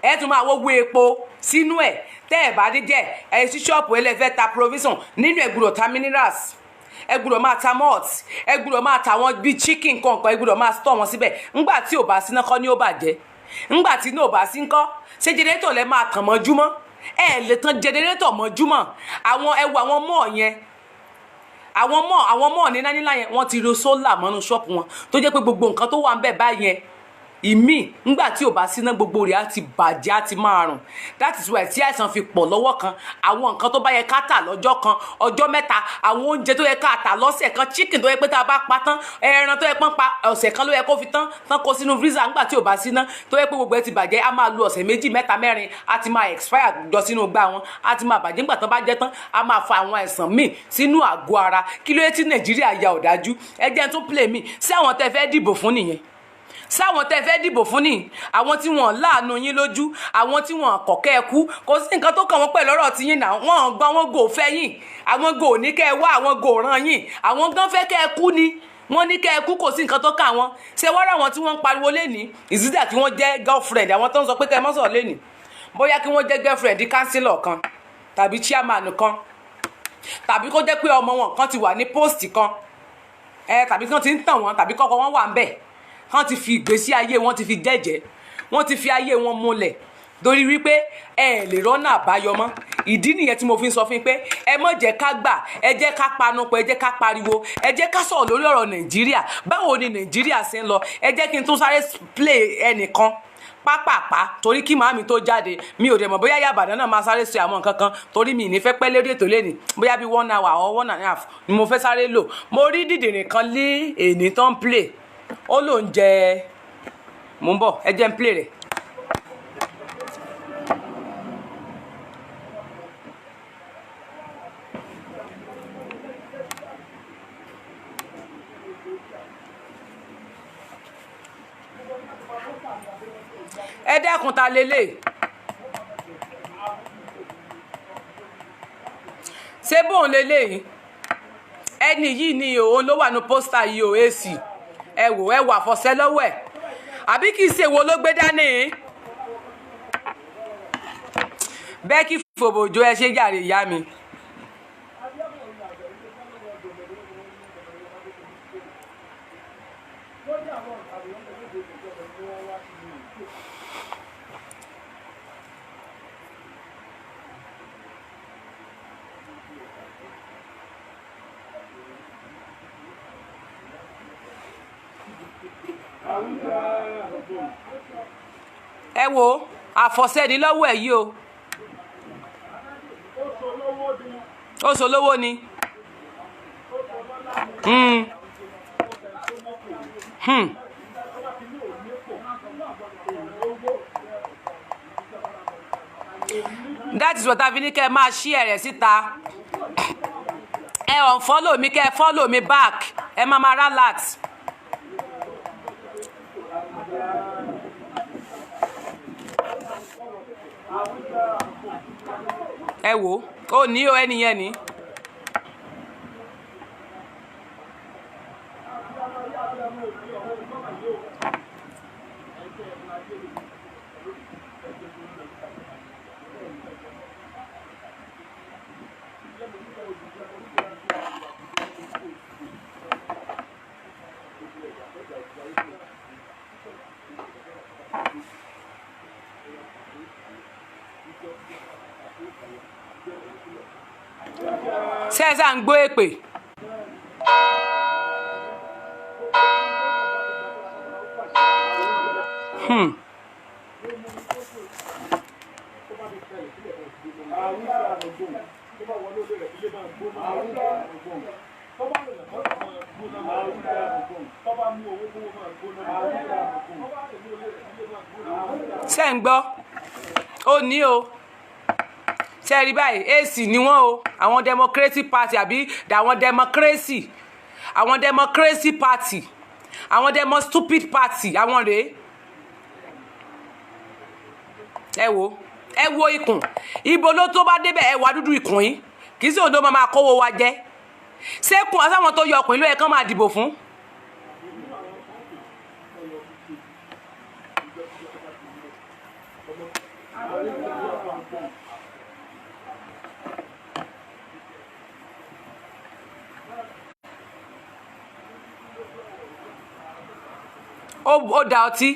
ẹ tún máa wọ́wọ́ epo sínú ẹ̀ tẹ́ ẹ̀ bá dé jẹ́ ẹ sí ṣọ́ọ̀bù ẹ lè fẹ́ ta provision nínú ẹ gbọ́dọ̀ ta minerals ẹ gbọ́dọ̀ máa ta malt ẹ gbọ́dọ̀ máa ta wọn bíi chicken kọ̀ọ̀kan ẹ gbọ́dọ̀ máa store wọn síbẹ̀ ńgbà tí ò bá sí náà kọ́ ni ó bàjẹ́ ńgbà tí náà ò bá sí ńkọ́ ṣé generator lẹ máa tàn mọ́júmọ́ ẹ lè tan generator mọ́júmọ́ àwọn ẹ wo àwọn mọ́ọ̀ yẹn àwọn mọ́ọ̀ níná nílá yẹn wọ́n ti ro sólà mọ́nú ṣọ́ọ̀pù wọn tó jẹ́ pé gbogbo nǹkan tó wà ń bẹ̀ báyẹn ìmí ńgbà tí ò bá síná gbogbo rẹ̀ á ti bàjẹ́ á ti máa rùn that is why tí àìsàn fi pọ̀ lọ́wọ́ kan àwọn nǹkan tó bá yẹ ká tà lọ́jọ́ kan ọjọ́ mẹ́ta àwọn oúnjẹ tó yẹ ká tà lọ́sẹ̀ kan chicken tó yẹ pé tá a bá pa tán ẹran tó yẹ pọ́n pa ọ̀sẹ̀ kan ló yẹ kó fi tán kó sínú freezer ńgbà tí ò bá síná tó yẹ pé gbogbo ẹ ti bàjẹ́ á máa lo ọ̀sẹ̀ 2 mẹ́ta 4 á ti máa expire jọ sínú gbá wọn á ti máa bàjẹ́ ńgbà tó bá jẹ́ tán á máa fa àwọn àìsàn míì sínú àgọ́ ara kí ló yẹ tí Nàìjíríà ya ọ̀dájú ẹ jẹ́ tún play mi sí àwọn tẹ́ fẹ́ dìbò fún nìyẹn sáwọn tẹ́ fẹ́ dìbò fún ni àwọn tí wọ́n láàánú yín lójú àwọn tí wọ́n kọ̀kẹ́ ẹ kú kò sí nǹkan tó kàn wọ́n pẹ̀lú ọ̀rọ̀ tí yín náà wọ́n gbọ́ wọn gò fẹ́ yín àwọn gò ní kẹ́ ẹ wá àwọn gò ràn yín àwọn gan fẹ́ kẹ́ ẹ kú ni wọ́n ní kẹ́ ẹ kú kò sí nǹkan tó kàn wọ́n ṣé wọ́n rà wọ́n tí wọ́n ń pariwo lẹ́ni ìsídà kí wọ́n jẹ́ girlfriend àwọn tó ń sọ pé kẹ́ ẹ má sọ̀rọ̀ lẹ́ni bóyá kí wọ́n jẹ́ girlfriend councillor kan tàbí chairman kan tàbí kó jẹ́ pé ọmọ wọn kan ti wà ní post kan tàbí kí wọ́n ti ń tàn wọ́n tàbí kọ́kọ́ wọn wà ń bẹ̀ wọ́n ti fi ìgbésí ayé wọn ti fi jẹ́jẹ́ wọ́n ti fi ayé wọn múlẹ̀ torí wípé ẹ lè rọ́nà àbáyọ mọ́ ìdí nìyẹn tí mo fi ń sọ fún yín pé ẹ má jẹ́ ká gbà ẹ jẹ́ ká panupọ̀ ẹ jẹ́ ká pariwo ẹ jẹ́ ká sọ̀rọ̀ lórí ọ̀rọ̀ Nàìjíríà báwo ni Nàìjíríà ṣe ń lọ ẹ jẹ́ kí n tún sáré play ẹnìkan pápápá torí kí màámi tó jáde mi ò dẹ̀ mọ̀ bóyá Ìbàdàn náà máa sáré ṣe àwọn nǹkan kan torí mi ní fẹ́ pẹ́ lórí ètò lẹ́nìí bóyá bíi 1 hour or 1.5 ni mo fẹ́ sáré lò mo rí dìdìrín kan lé èní tó ń play ó ló ń jẹ mò ń bọ̀ ẹ jẹ́ ń play rẹ̀. ẹ dákun ta lélẹ̀ ṣé bóun lélẹ̀ yìí ẹni yìí ni òun ló wà ní pósítà yìí ò èsì ẹ wò ẹ wà fọṣẹ lọ́wọ́ ẹ̀ àbí kì í ṣe wo ló gbé dání bẹ́ẹ̀ kí fòbòjò ẹ ṣe jàre ìyá mi. ẹ wo àfọ̀ṣẹ́ ni lọ́wọ́ ẹ̀ yìí o ó so lówó ni that is what I've been kẹ́ máa share rẹ̀ síta ẹ unfollow mi kẹ́ follow me back ẹ máa relax. ẹ wò ó ní o ẹnìyẹn ni. ṣẹ́ẹ̀sà ń gbọ́ èpè. ṣé ń gbọ́ ó ní o ṣe rí báyìí AC ni wọ́n o àwọn Democratic Party àbí àwọn democracy party àwọn demo stupid party àwọn rèé ẹ wo ikùn ibo ló tó bá débẹ̀ ẹ wà dúdú ikùn yìí kì í sí òdo máa kówó wa jẹ ṣékùn àtàwọn tó yọ ọkùnrin ló yẹ kán máa dìbò fún. ó da ọtí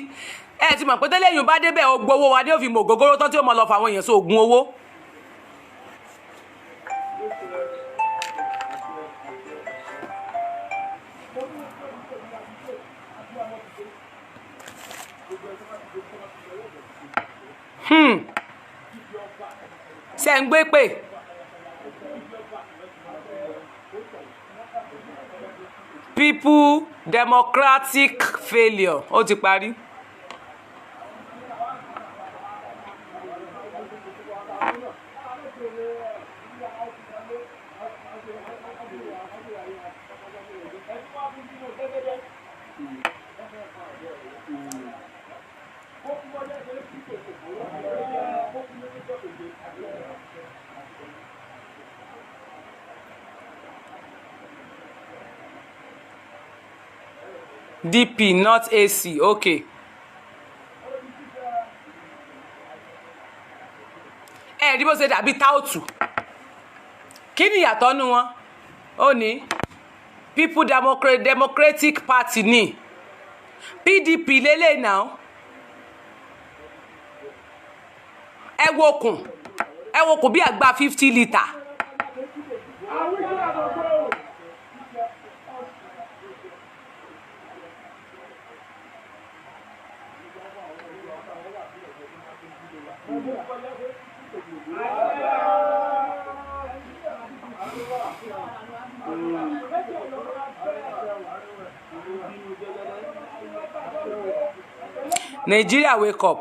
ẹ ti mọ̀ pé tẹ́lẹ̀ yìí bá débẹ̀ ó gbowó wa ní òfin mọ̀ ògógóró tán tí ó mọ̀ lọ fún àwọn èèyàn sí oògùn owó. ṣe ń gbé pè people democratic failure ó ti parí. DP not AC okay. Rí bó ṣe dàbí táòtù kí ni ìyàtọ̀ nu wọn ó ní People Democratic Party ní PDP lélẹ̀ náà ẹ wo kùn bí àgbá 50 litre. Nigeria wake up.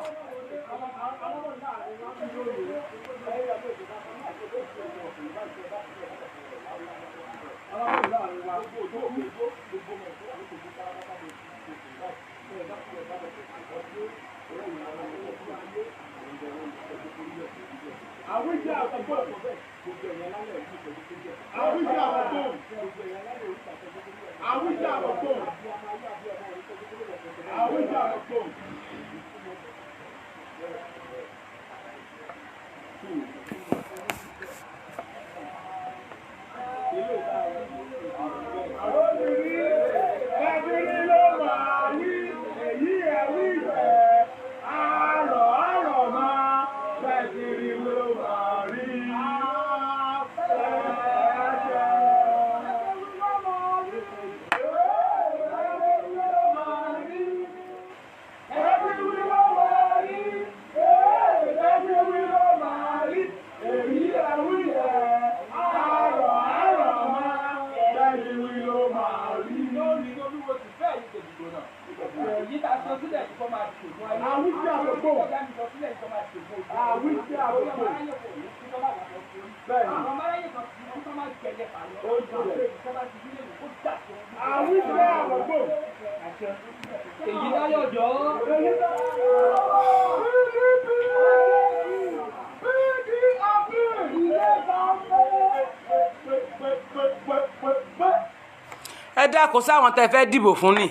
ẹ dákun sáwọn tẹ́ fẹ́ dìbò fún ni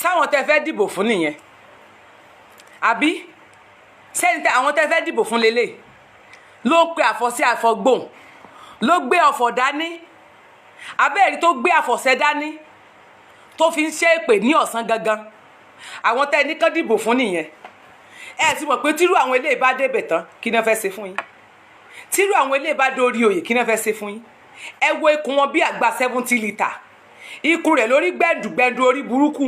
sáwọn tẹ́ fẹ́ dìbò fún nìyẹn àbí sẹ́ni tẹ́ àwọn tẹ́ fẹ́ dìbò fún lélẹ̀ ló ń pe àfọ̀sí àfọ̀gbọ̀n ló gbé ọ̀fọ̀ dání abẹ́ẹ̀rí tó gbé àfọ̀sẹ́ dání tó fi ń ṣe èpè ní ọ̀sán gangan àwọn tẹ́ ní kán dìbò fún nìyẹn ẹ ti mọ̀ pé tírú àwọn eléyìí bá débẹ̀ tán kí náà fẹ́ ṣe fún yín tírú àwọn eléyìí bá dórí oyè kí náà fẹ́ ṣe fún yín ẹ wo ikùn wọn bí àgbà 70 litre ikùn rẹ̀ lórí gbẹ̀ndùgbẹ̀ndù orí burúkú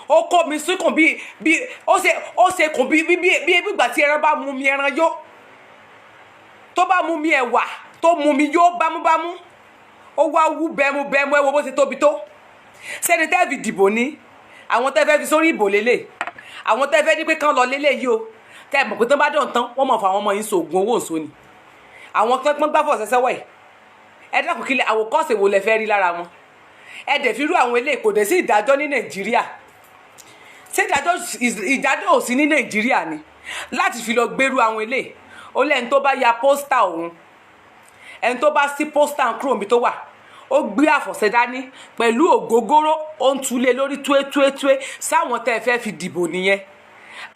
ó kó mi síkùn bí ó ṣe kùn bí ìgbà tí ẹran bá mú mi ẹran yó tó bá mú mi ẹ̀wà tó mú mi yó bámúbámú ó wá wú bẹ́mubẹ́mú ẹ wo bó ṣe tóbi tó sẹ́ni tẹ́ fi dìbò ní àwọn tẹ́ fẹ́ fi sórí ìbò lélẹ̀ àwọn tẹ́ fẹ́ ní pé kán lọ lélẹ̀ yìí o tẹ́ ẹ mọ̀ pé tó bá dán tán wọ́n mọ̀ fún àwọn ọmọ yín sóògùn owó òǹso ni àwọn tó pọ́n gbáfọ̀ ṣẹṣẹ́ wẹ̀ ẹ dákun kílẹ̀ àwòkọ́ṣe wo lẹ fẹ́ rí lára wọn ẹ dẹ̀ fi rú àwọn eléyìí kò dé sí ìdájọ́ ní Nàìjíríà ṣé ìdájọ́ ò sí ní Nàìjíríà ni láti fi lọ gbèrú àwọn eléyìí ó lẹ́ni tó bá ya pósítà òun ẹni tó bá sí pósítà ń kúrò níbi tó wà ó gbé àfọ̀ṣẹ dání pẹ̀lú ògógóró ó ń túlé lórí túétúétúé sáwọn tẹ́ ẹ fẹ́ fi dìbò nìyẹn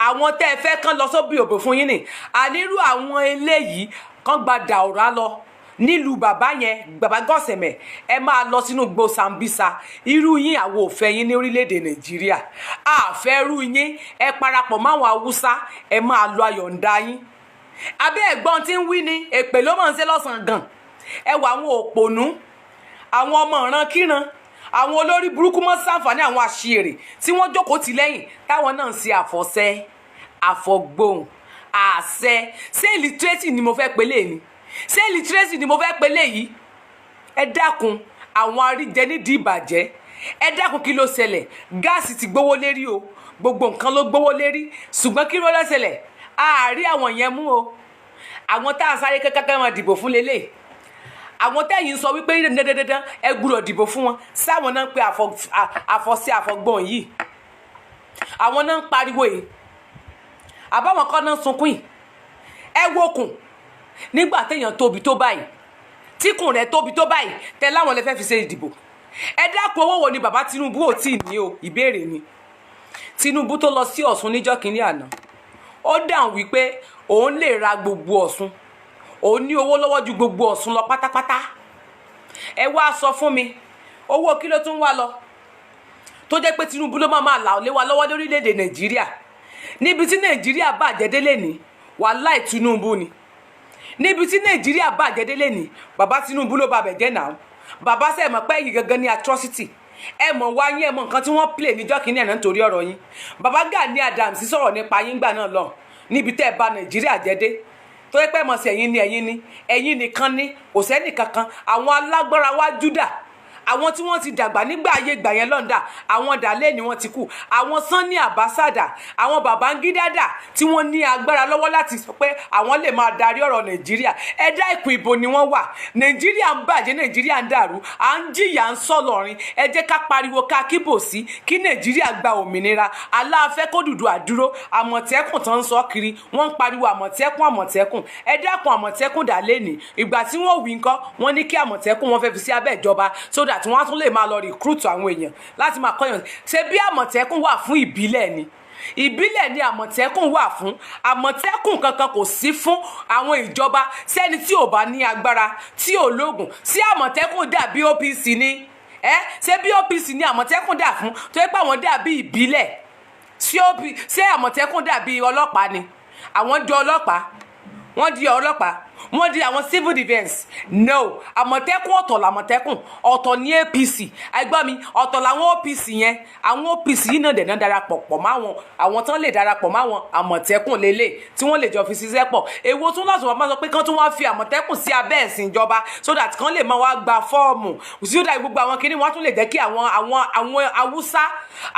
àwọn tẹ́ ẹ fẹ́ kán lọ sóbì òbò fún yín ni ànírú àwọn eléyìí kán gba Daura lọ nílùú bàbá yẹn bàbá Gọ́sẹ̀mẹ̀ ẹ máa lọ sínú gbó Sambisa irú yín àwọn òfẹ́ yín ní orílẹ̀-èdè Nàìjíríà àfẹ́ rú yín ẹ parapọ̀ máwọn Haúsá ẹ máa lọ ayọ̀ǹda yín abẹ́ ẹ̀gbọ́n tí ń wí ni èpè ló máa ń ṣe lọ́sàn-án gan ẹ wọ àwọn òpònú àwọn ọmọ ìran kíran àwọn olórí burúkú mọ́ sàǹfààní àwọn àṣìírè tí wọ́n jókòó tì lẹ́yìn táwọn náà ń ṣe àfọ̀ṣẹ àfọ̀gbóhùn àṣẹ ṣé illiterate ni mo fẹ́ pe léyìí ṣé illiterate ni mo fẹ́ pe léyìí ẹ dákun àwọn aríjẹ nídìí ìbàjẹ́ ẹ dákun kí ló ṣẹlẹ̀ gáàsì ti gbówó lérí o gbogbo nǹkan ló gbówó lérí ṣùgbọ́n kí ló ló ṣẹlẹ̀ àárí àwọn yẹn mú o àwọn tá a sáré kẹ́kẹ́ máa dìbò fún lélẹ̀ àwọn tẹ́yìn sọ wípé dandan ẹ gbúdọ̀ dìbò fún wọn sáwọn náà ń pe àfọ̀ṣẹ àfọ̀gbọ̀n yìí àwọn náà ń pariwo yìí àbáwọn kan náà sunkún yìí ẹ wókùn nígbà téèyàn tóbi tó báyìí tíkùn rẹ̀ tóbi tó báyìí tẹ láwọn lè fẹ́ fi ṣe ìdìbò ẹ dákun owó wo ni bàbá Tinubu ò tí ì ní o ìbéèrè ni Tinubu tó lọ sí Ọ̀ṣun níjọ́ kínní àná ó dáhùn wípé òun lè ra gbogbo Ọ̀ṣun òun ní owó lọ́wọ́ ju gbogbo Ọ̀ṣun lọ pátápátá ẹ wá sọ fún mi owó kí ló tún wá lọ tó jẹ́ pé Tinubu ló máa là lé wa lọ́wọ́ lórílẹ̀‐èdè Nàìjíríà níbi tí Nàìjíríà bàjẹ́ délé ní wàláì Tinubu ni níbi tí Nàìjíríà bàjẹ́ délé ní bàbá Tinubu ló bàbẹ̀ jẹ́ náà bàbá sẹ́ mọ̀ pé èyí gangan ní atrocity ẹ mọ̀ wá yín ẹ mọ̀ nǹkan tí wọ́n play níjọ́ kínní àná nítorí ọ̀rọ̀ yín bàbá Gani Adams sọ̀rọ̀ nípa yín gbà náà lọ níbi tẹ́ ẹ bà Nàìjíríà jẹ́ dé tó yẹ pé mọ̀ sí ẹ̀yin nìkan ní kò sẹ́nì kankan àwọn alágbára wá Júdà àwọn tí wọ́n ti dàgbà nígbà ayé gbà yẹn lọ́ndà àwọn dàlẹ́ ni wọ́n ti kú àwọn Sanni Abassada àwọn Babangida tí wọ́n ní agbára lọ́wọ́ láti sọ pé àwọn lè máa darí ọ̀rọ̀ Nàìjíríà ẹ̀dá ìpín ìbò ni wọ́n wà Nàìjíríà ń bàjẹ́ Nàìjíríà ń dàrú à ń jìyà ń sọ̀lọ̀rin ẹ jẹ́ ká pariwo ká kíbò sí kí Nàìjíríà gba òmìnira aláàfẹ́ kó Odùduwà dúró Àmọ̀tẹ́kùn tó ń sọ kiri wọ́n ń pariwo Àmọ̀tẹ́kùn ẹ dákun Àmọ̀tẹ́kùn dà lẹ́nìí ìgbà tí wọ́n wí nǹkan wọ́n ní kí Àmọ̀tẹ́kùn wọ́n fẹ́ fi sí abẹ́ ìjọba sódà tí wọ́n tún lè máa lọ recruit àwọn èèyàn láti máa kọ́yàn ṣe bí Àmọ̀tẹ́kùn wà fún ìbílẹ̀ ni ìbílẹ̀ ni Àmọ̀tẹ́kùn wà fún Àmọ̀tẹ́kùn kankan kò sí fún àwọn ìjọba sẹ́ni tí ò bá ní agbára tí ò lóògùn sí Àmọ̀tẹ́kùn dàbí OPC ni ṣé bí OPC ni Àmọ̀tẹ́kùn dà fún tó yẹ pé àwọn dàbí ìbílẹ̀ ṣé Àmọ̀tẹ́kùn dàbí ọlọ́pàá ni àwọn jọ ọlọ́pàá wọ́n di ọlọ́pàá wọ́n di àwọn civil defence no Àmọ̀tẹ́kùn ọ̀tọ̀ làmọ̀tẹ́kùn ọ̀tọ̀ ní APC ẹgbọ́n mi ọ̀tọ̀ làwọn OPC yẹn àwọn OPC yìí náà dẹ̀nà darapọ̀ pọ̀ máwọn àwọn tán lè darapọ̀ máwọn Àmọ̀tẹ́kùn lélẹ̀ tí wọ́n lè jọ fi ṣiṣẹ́ pọ̀ èwo tún lọ́sùn wọn máa sọ pé kán tún wá fi Àmọ̀tẹ́kùn sí abẹ́ ẹ̀sìn ìjọba so that kán lè máa wá gba fọ́ọ̀mù so that gbogbo àwọn kinní wọn tún lè jẹ́ kí àwọn Haúsá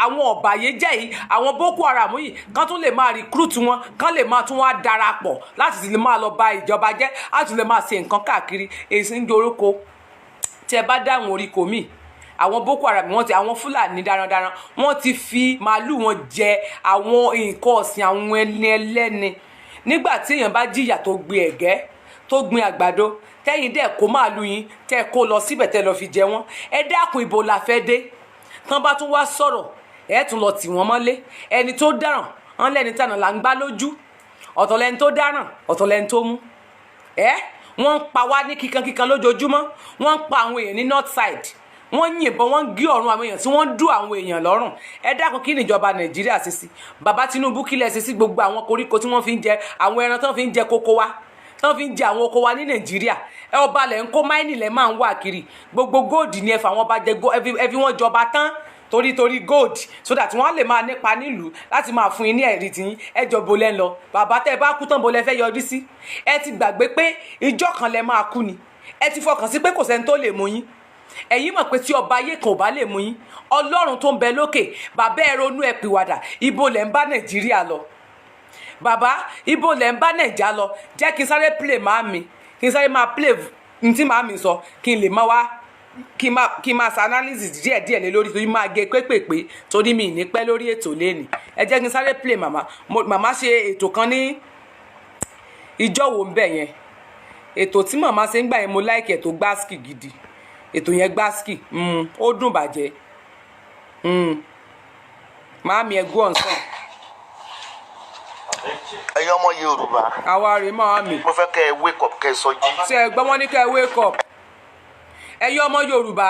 àwọn ọ̀bàyéjẹ́ yìí àwọn Boko Haram yìí kán tún lè máa recruit wọn kán lè máa tún wá darapọ̀ láti lè máa lọ ba ìjọba jẹ́ á tún lè máa ṣe nǹkan káàkiri èsì ń dorúkọ tí ẹ bá dáhùn oríko mi àwọn Boko Haram àwọn Fúlàní darandaran wọ́n ti fi màálù wọn jẹ àwọn nǹkan ọ̀sìn àwọn ẹni ẹlẹ́ni nígbà tí èèyàn bá jìyà tó gbin ẹ̀gẹ́ tó gbin àgbàdo tẹ́yìn dẹ̀ kó màálù yín tẹ́ kó lọ síbẹ̀ tẹ́ lọ fi jẹ wọ́n ẹ dákun ibo la fẹ́ dé tán bá tún wá sọ̀rọ̀ ẹ tún lọ tì wọ́n mọ́lé ẹni tó dáràn wọ́n lẹ́ni tànà là ń gbá lójú ọ̀tọ̀ lẹ́ni tó dáràn ọ̀tọ̀ lẹ́ni tó mú wọ́n ń pa wá ní kíkankíkan lójoojúmọ́ wọ́n ń pa àwọn èèyàn ní north side wọ́n ń yìnbọn wọ́n ń gé ọ̀run àwọn èèyàn tí wọ́n ń dú àwọn èèyàn lọ́rùn ẹ dákun kí níjọba Nàìjíríà ṣe sí bàbá Tinubu kílẹ̀ ṣe sí gbogbo àwọn koríko tí wọ́n fi ń jẹ àwọn ẹran tí wọ́n fi ń jẹ kókó wa tí wọ́n fi ń jẹ àwọn oko wa ní Nàìjíríà ẹ ọba lẹ̀ ń kó máìnì lẹ̀ máa ń wà kiri gbogbo góòdì ni ẹ fà wọ́n bá jẹ ẹ fi wọ́n jọba tán torí gold so that wọ́n lè máa nípa nílùú láti máa fún yín ní ẹ̀rí tí yín ẹjọ́ bolẹ́ ń lọ bàbá tẹ́ ẹ bá kú tán bolẹ́ fẹ́ yọjú sí ẹ ti gbàgbé pé ìjọ kan lẹ máa kú ni ẹ ti fọkàn sí pé kò sẹ́ni tó lè mú yín ẹ̀yin mọ̀ pé tí ọba ayé kan ò bá lè mú yín Ọlọ́run tó ń bẹ lókè bàbá ẹ ronú ẹ pìwàdà ibo lẹ̀ ń bá Nàìjíríà lọ bàbá ibo lẹ̀ ń bá nàìjà lọ jẹ́ kí n sáré play màámi kí n sáré máa play n tí màámi sọ kí n lè máa wá kí n máa ṣe analysis díẹ̀díẹ̀ lé lórí torí máa gé pépèpé torí mi ní pẹ́ lórí ètò lẹ́nìí ẹ jẹ́ kí n sáré play màmá ṣe ètò kan ní ìjọ́wò ń bẹ̀ yẹn ètò tí màmá ṣe ń gbà yẹn mo like ètò gbáskì gidi ètò yẹn gbáskì ó dùn bàjẹ́ màámi ẹ̀gbọ́n ọ̀sán. ẹ̀yin ọmọ Yorùbá. àwa rèé màámi. mo fẹ́ kẹ́ ẹ wake up kẹ́ ẹ sọjí. ṣe ẹ̀gbọ́n wọn ní kẹ́ ẹ wake up ẹ̀yin ọmọ Yorùbá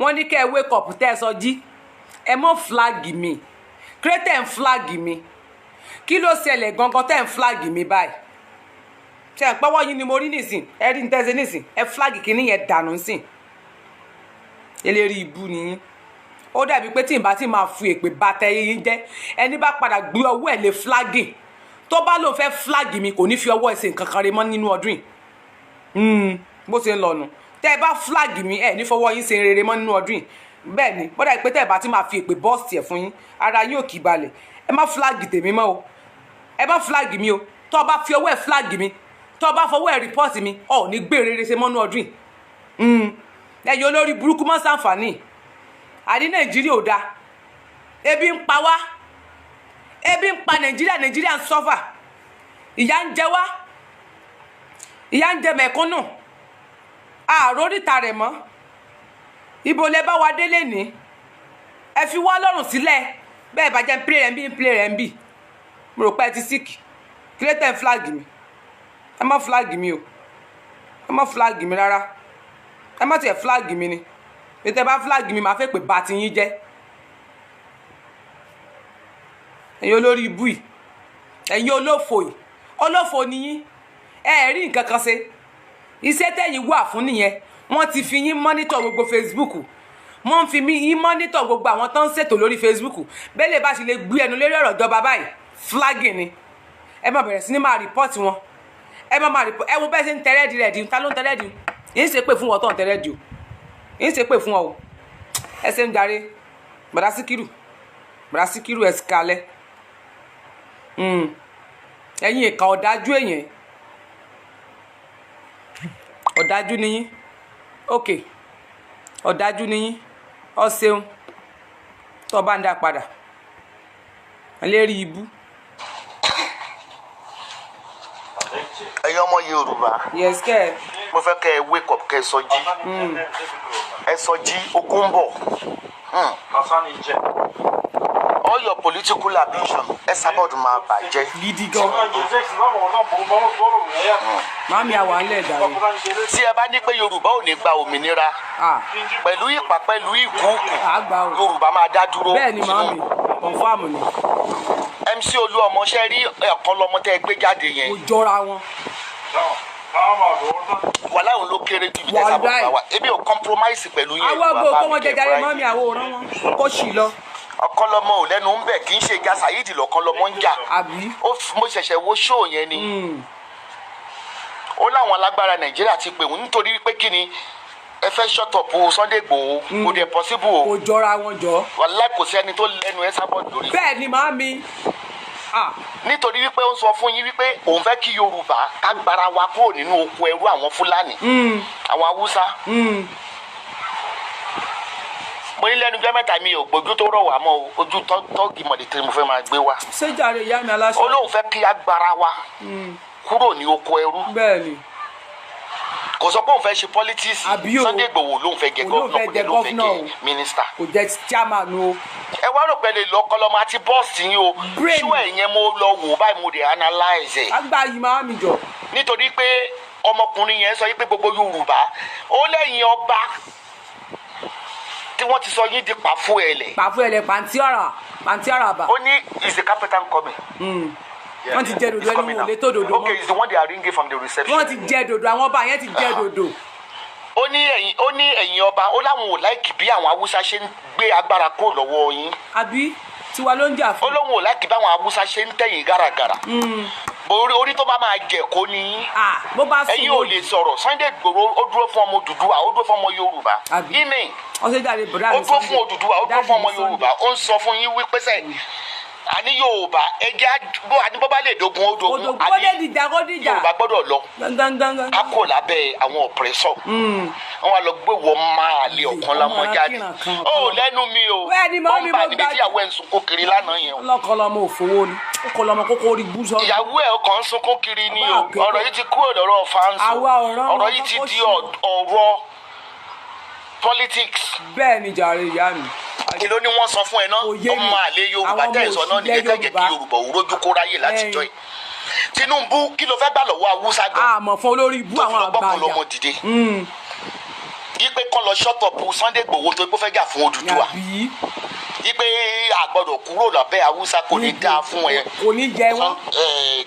wọn ní kẹ́ ẹ wake up tẹ́ ẹ sọjí ẹ mọ́ flag mi kírẹ́tẹ̀ ń flag mi kí ló ṣẹlẹ̀ gangan tẹ́ ń flag mi báyìí ṣe ń pẹ́wọ́ yín ni mo rí nísìn ẹ rí ní tẹ́sí nísìn ẹ flag kìíní yẹn dànù nísìn eléri ibú nìyí ó dàbí pé tí n bá ti máa fi èpè bá tẹ yín jẹ ẹni bá padà gbé ọwọ́ ẹ̀ lé flagging tó bá lóun fẹ́ flag mi kò ní fi ọwọ́ ẹ̀ ṣe nǹkan kan rẹ̀ mọ́ nínú ọdún yìí bó ṣe ń lọ nù tẹ́ ẹ bá flag mi ẹ̀ ní fọwọ́ yín ṣe rere mọ́ nínú ọdún yìí bẹ́ẹ̀ ni bó dàbí pé tẹ́ ẹ bá ti máa fi èpè bọ́ọ̀sì ẹ̀ fún yín ara yín ò kì í balẹ̀ ẹ má flag tèmi mọ́ o ẹ má flag mi o tó o bá fi ọwọ́ ẹ̀ flag mi tó o bá fọwọ́ ẹ̀ report mi ọ̀ ní gbé rere ṣe mọ́ nínú ọdún yìí ẹ̀yin olórí burúkú mọ́ sàǹfààní àní nàìjíríà ò dáa ebi ń pa wá ebi ń pa nàìjíríà ń sọ́fà ìyà ń jẹ wá ìyà ń jẹ mẹ̀kúnnù àròríta rẹ̀ mọ́ ibo lẹ bá wa délé ní ẹ fi wá lọ́rùn sílẹ̀ bẹ́ẹ̀ bá jẹ́ ń play rẹ̀ ń bì mo rò pé ẹ ti síkì kílẹ̀tẹ̀ ń flag mi ẹ má flag mi o ẹ má flag mi rárá ẹ má tiẹ̀ flag mi ni ètò ẹ bá flag mi máa fẹ́ pé bá ti yín jẹ́ ẹ̀yin olórí ibú yìí ẹ̀yin olófò nìyín ẹ rí nǹkan kan ṣe iṣẹ́ tẹ̀yin wà fún nìyẹn wọ́n ti fi yín mọ́nítọ̀ gbogbo Facebook wọ́n ń fi yín mọ́nítọ̀ gbogbo àwọn tó ń ṣètò lórí Facebook bẹ́ẹ̀ lè bá ṣe lè gbé ẹnu lórí ọ̀rọ̀ ìjọba báyìí flagging ni ẹ má bẹ̀rẹ̀ sí ní máa report wọn ẹ má máa report ẹ wo bẹ́ẹ̀ ṣe ń tẹ́rẹ́dì rẹ̀ di ta ló ń tẹ́rẹ́dì yìí ń ṣe pé fún wọn tó ń tẹ́rẹ́dì o yìí ń ṣe pé fún ọ o ẹ ṣe ń darí bàdá síkírù ẹ sì kalẹ̀ ẹ̀yin ìka ọ̀dájú èèyàn ọ̀dájú nìyí ok ọ̀dájú nìyí ọ ṣeun tó bá ń dá padà lérí ibú. ẹ̀yin ọmọ Yorùbá. yes kẹ́ ẹ. mo fẹ́ kẹ́ ẹ wake up kẹ́ ẹ sọjí. ẹ sọjí okun ń bọ̀. all your political ambition ẹ sábọ̀dù máa bàjẹ́. gidi gan. màmí àwa ń lẹ̀ dàrú. tí ẹ bá ní pé Yorùbá ò ní gba òmìnira pẹ̀lú ìpà pẹ̀lú ìkúùkù Yorùbá máa dá dúró. bẹ́ẹ̀ ni màmí confam ni. MC Olúọmọ ṣe rí ẹ̀kan lọmọ tẹ́ ẹ gbé jáde yẹn. kò jọra wọn. wàhálà òun ló kéré ju ibi tẹ́sán bọ̀ bá wa ebi ò compromise pẹ̀lú yẹn. àwọn ago kó wọn jẹjẹrẹ mọ́mí àwòrán wọn kó sì lọ. ọkọlọmọ ò lẹ́nu ń bẹ̀ kì í ṣe ìjà Saheed lọ́kọlọmọ ń jà. àbí. mo ṣẹ̀ṣẹ̀ wo show yẹn ni. ó láwọn alágbára Nàìjíríà ti pè wọ́n nítorí pé kí ni ẹ fẹ́ shut up Sunday Igboho kò dé possible o. kò jọra wọn jọ. wàhálà kò sí ẹni tó lẹ́nu ẹ sábọ̀ lórí. bẹ́ẹ̀ ni màmí. nítorí wípé ó ń sọ fún yín wípé òun fẹ́ kí Yorùbá ká gbára wa kúrò nínú oko ẹrú àwọn Fúlàní àwọn Haúsá. mo ní lẹ́nu jẹ́ mẹ́ta mi ò gbójú tó rọ̀ wá mọ́ ojú tọ́gì mọ̀lẹ́tẹ̀rẹ̀ mo fẹ́ máa gbé wa. ṣéjàre ìyá mi aláṣọ. ó lóun fẹ́ kí a gbára wa kúrò ní oko ẹrú. bẹ́ẹ̀ ni. kò sọ pé òun fẹ́ ṣe politics Sunday Igboho lóun fẹ́ jẹ gọ́ọ̀nà kò dé lóun fẹ́ jẹ mínísítà. kò jẹ chairman o. ẹ wá rò pé lè lọ kọlọmọ àti bọ́ọ̀sì yín o ṣú ẹ̀yẹn mo lọ wò báyìí mo dé analyze ẹ̀. àgbà yìí máa mi jọ. nítorí pé ọmọkùnrin yẹn sọ pé gbogbo Yorùbá ó lẹ́yìn ọba tí wọ́n ti sọ yín di Pàfúẹ̀lẹ̀. Pàfúẹ̀lẹ̀ pàǹtí àràbà. ó ní is the capital coming. wọ́n ti jẹ dòdò ẹni wò lé tó dòdò mọ́. okay it's the one they are ringing from the reception. wọ́n ti jẹ dòdò àwọn ọba yẹn ti jẹ dòdò. ó ní ẹ̀yin ọba ó láwọn ò láìkì bí àwọn Haúsá ṣe ń gbé agbára kó lọ́wọ́ yín. àbí tiwa ló ń jà fún. ó lóun ò láìkì bí àwọn Haúsá ṣe ń tẹ̀yìn gàràgàrà. orí tó bá máa jẹ kó ní. bó bá sùn ẹ̀yin ò lè sọ̀rọ̀ Sunday Igboho ó dúró fún ọmọ Odùduwà ó dúró fún ọmọ Yorùbá. ìní ó dúró fún Odùduwà ó dúró fún ọmọ Yorùbá ó ń sọ fún yín wípé sẹ́yìn àní Yorùbá ẹjẹ́ bó bá lè dogun ó dogun àní Yorùbá gbọ́dọ̀ lọ ká kò lábẹ́ àwọn ọ̀pẹ́sọ̀ wọn wá lọ gbé wọ́n máa lé ọ̀kan lámọ́ jáde ó lẹ́nu mi o wọ́n bá níbi tí ìyàwó ẹ̀ ń sunkún kiri lánàá yẹn o. ọlọ́kọ̀ọ́lọ́mọ òfowó ni ọkọ̀ọ́lọ́mọ kókó orí bú sọ. ìyàwó ẹ̀ ọkàn ń sunkún kiri ni o ọ̀rọ̀ yìí ti kúrò lọ́rọ̀ fáńsì ọ̀rọ̀ yìí ti di ọ̀rọ̀ politics. bẹ́ẹ̀ ni jàre ìyá mi. kí ló ní wọ́n sọ fún ẹ náà ọmọ àlè Yorùbá tẹ̀ sọ náà nìyẹn tẹ̀ jẹ́ kí Yorùbá òrójú kó ráyè láti jọ yìí. Tinubu kí ló fẹ́ gbà lọ́wọ́ Haúsá gan. àmọ́ fún olórí ibú àwọn àgbàyà tó fi lọ gbọ́kàn lọ́mọ dìde. yípe kọ́ lọ ṣọ́tọ̀pù Sunday Igboho tó gbé fẹ́ jà fún Odùduwà. yípe àgbọ̀dọ̀ kúrò lábẹ́ Haúsá kò ní dáa fún ẹ. kò ní jẹ wọn.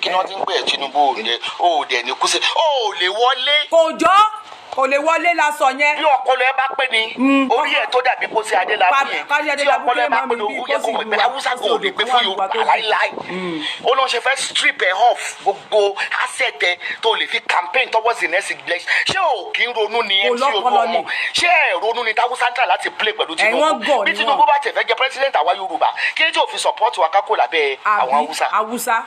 kí ni wọ́n ti ń pè é Tinubu ò dẹ̀ ní kúṣe ó lè wọlé. kò lè wọlé lásọ yẹn. bí ọpọlọ ẹ bá pé ni orí ẹ tó dàbí kó sí Adélábù yẹn tí ọpọlọ ẹ bá pé ni òun yẹ kó mọ̀ pé Haúsá kò lè gbé fún Yorùbá láíláí ó lọ ṣe fẹ́ strip ẹ off gbogbo asset ẹ tó lè fi campaign towards the next election ṣé o kì í ronú ni MC Olúọmọ ṣé ẹ ronú ni táwọn central láti play pẹ̀lú Tinubu bí Tinubu bá tẹ̀ fẹ́ jẹ president àwa Yorùbá kí ni tí o fi support wa kákó lábẹ́ àwọn Haúsá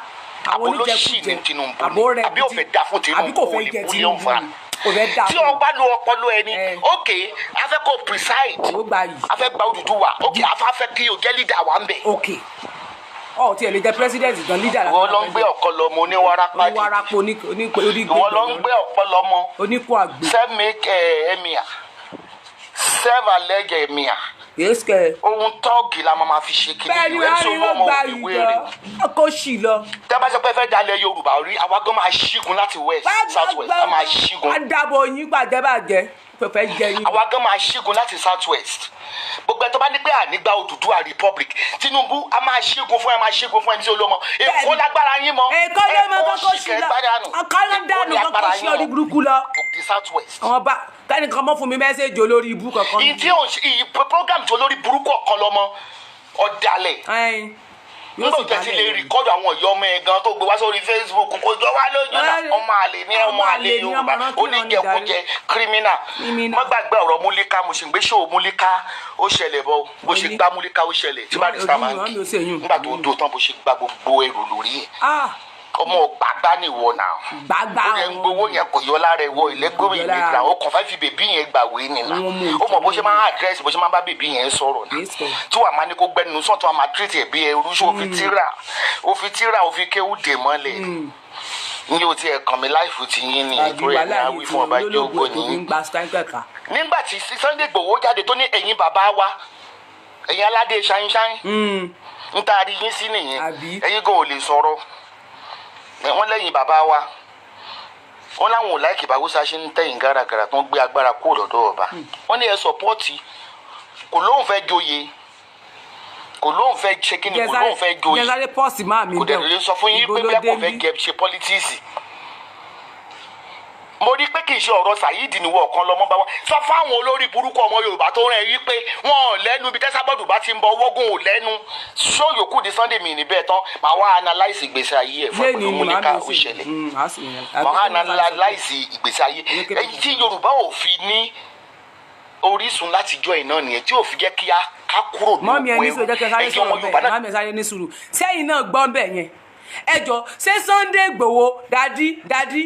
àbólóṣì ní Tinubu àbí ò fẹ́ dá fún Tinubu ò lè búlíọ̀n fún wa tí o bá lo ọpọlọ ẹni ok afẹ́ kó preside afẹ́ gba Odùduwà ok afẹ́ kí o jẹ́ leader wa ń bẹ̀. ok ọ tí ẹ lè jẹ president gan leader la. wọ́n lọ ń gbé ọ̀kọ́lọ́mọ oníwárapá dì wọ́n lọ ń gbé ọ̀pọ̀lọmọ oníkó àgbè self make emir self allege emir ohun tọ́ọ̀gì la máa fi ṣe kí ni ìwé tí olú ọmọ ìwé rẹ̀ kó sì lọ. dábàá sọ pé fẹ́ dalẹ̀ Yorùbá rí àwa gan máa ṣígun láti west south west a máa ṣígun. àdàbò yín gbàjẹ́bàjẹ́ fẹ́fẹ́ jẹ yín. àwa gan máa ṣígun láti south west gbogbo ẹ tó bá ní pé ànígbà Odùduwà republic Tinubu a máa ṣígun fún ẹ máa ṣígun fún ẹ tí olómọ èkó lágbára yín mọ èkó ló mọ kókó sí lọ ọkọlọ dànù kókó sí orí burúkú lọ. the south west. àwọn bá kẹ́nìkan mọ́ fún mi mẹ́sẹ̀jì olórí ibú kankan. ìdí program tó lórí burúkú ọ̀kan lọ́mọ ọ̀dàlẹ̀ nígbà tó ti lè rìkọ́dù àwọn ìyá ọmọ ẹ̀ gan tó gbé wá sórí Facebook kò jọ wá lójú náà ọmọ àlè ní ọmọ àlè Yorùbá oníjẹkújẹ kírímínà má gbàgbé ọ̀rọ̀ Múlíká mo sì ń gbé ṣòwò Múlíká ó ṣẹlẹ̀ bó ṣe gbá Múlíká ó ṣẹlẹ̀ tí bá rí sáà máa ń kí nígbà tó dó tán bó ṣe gbá gbogbo èrò lórí ẹ̀ ọmọ gbàgbá ni ìwọ náà gbàgbá ó yẹn ń gbowó yẹn kò yọ lára ìwọ ìlẹgbẹrún ìlẹgbẹrún ó kàn fẹ́ fi bèbí yẹn gbàwé nìyà ó mọ bó ṣe máa ń àdírẹ́sì bó ṣe máa ń bá bèbí yẹn sọ̀rọ̀ náà tí wàá máa ní kó gbẹnu sọ̀ tí wàá máa tírètì ẹ̀ bí ẹrú ṣé ó fi kéwù dè mọ́lẹ̀ ní o ti ẹ̀ kàn mí láìfù ti yín ni ètò ẹ̀ ní awí fún ọba jókòó ní. nígbà tí Sunday Igboho jáde tó ní ẹ̀yin bàbá wa ẹ̀yin aládé ṣáínṣáín ń taari yín sí nìyẹn ẹ̀yin gan ò lè sọ̀rọ̀ wọ́n lẹ́yìn bàbá wa wọ́n láwọn ò láìkì báwúsá ṣe ń tẹ̀yìn gàràgàrà tó ń gbé agbára kúrò lọ́dọ̀ ọba wọ́n ní ẹ sọ̀pọ́ọ̀tì kò lóun fẹ́ joyè kò lóun fẹ́ ṣe kíni kò lóun fẹ́ joyè kò dẹ̀ lè sọ fún yín pé bí a kò fẹ́ gẹ̀ ṣe pọ́lítíìsì mo rí pé kì í ṣe ọ̀rọ̀ Saheed níwọ̀ ọ̀kan lọ́mọ bá wọn sọ fáwọn olórí burúkú ọmọ Yorùbá tó rẹ̀ yí pé wọn ò lẹ́nu ibi tẹ́sàbọ̀dù bá ti ń bọ wọ́gùn ò lẹ́nu ṣó yòókù di Sunday mi níbẹ̀ tán màá wá analyse ìgbésí ayé ẹ̀ fún ẹ̀kọ́ Múlíká ó ṣẹlẹ̀ màá wá analyse ìgbésí ayé èyí tí Yorùbá ò fi ní orísun láti jọ iná nìyẹn tí ò fi jẹ́ kí a ká kúrò ní ẹ̀jẹ̀ ọmọ Yorùbá náà. mọ́mí ẹni sùúrù sẹ́yìn náà gbọ́n bẹ̀ yẹn ẹjọ ṣé Sunday Igboho dadi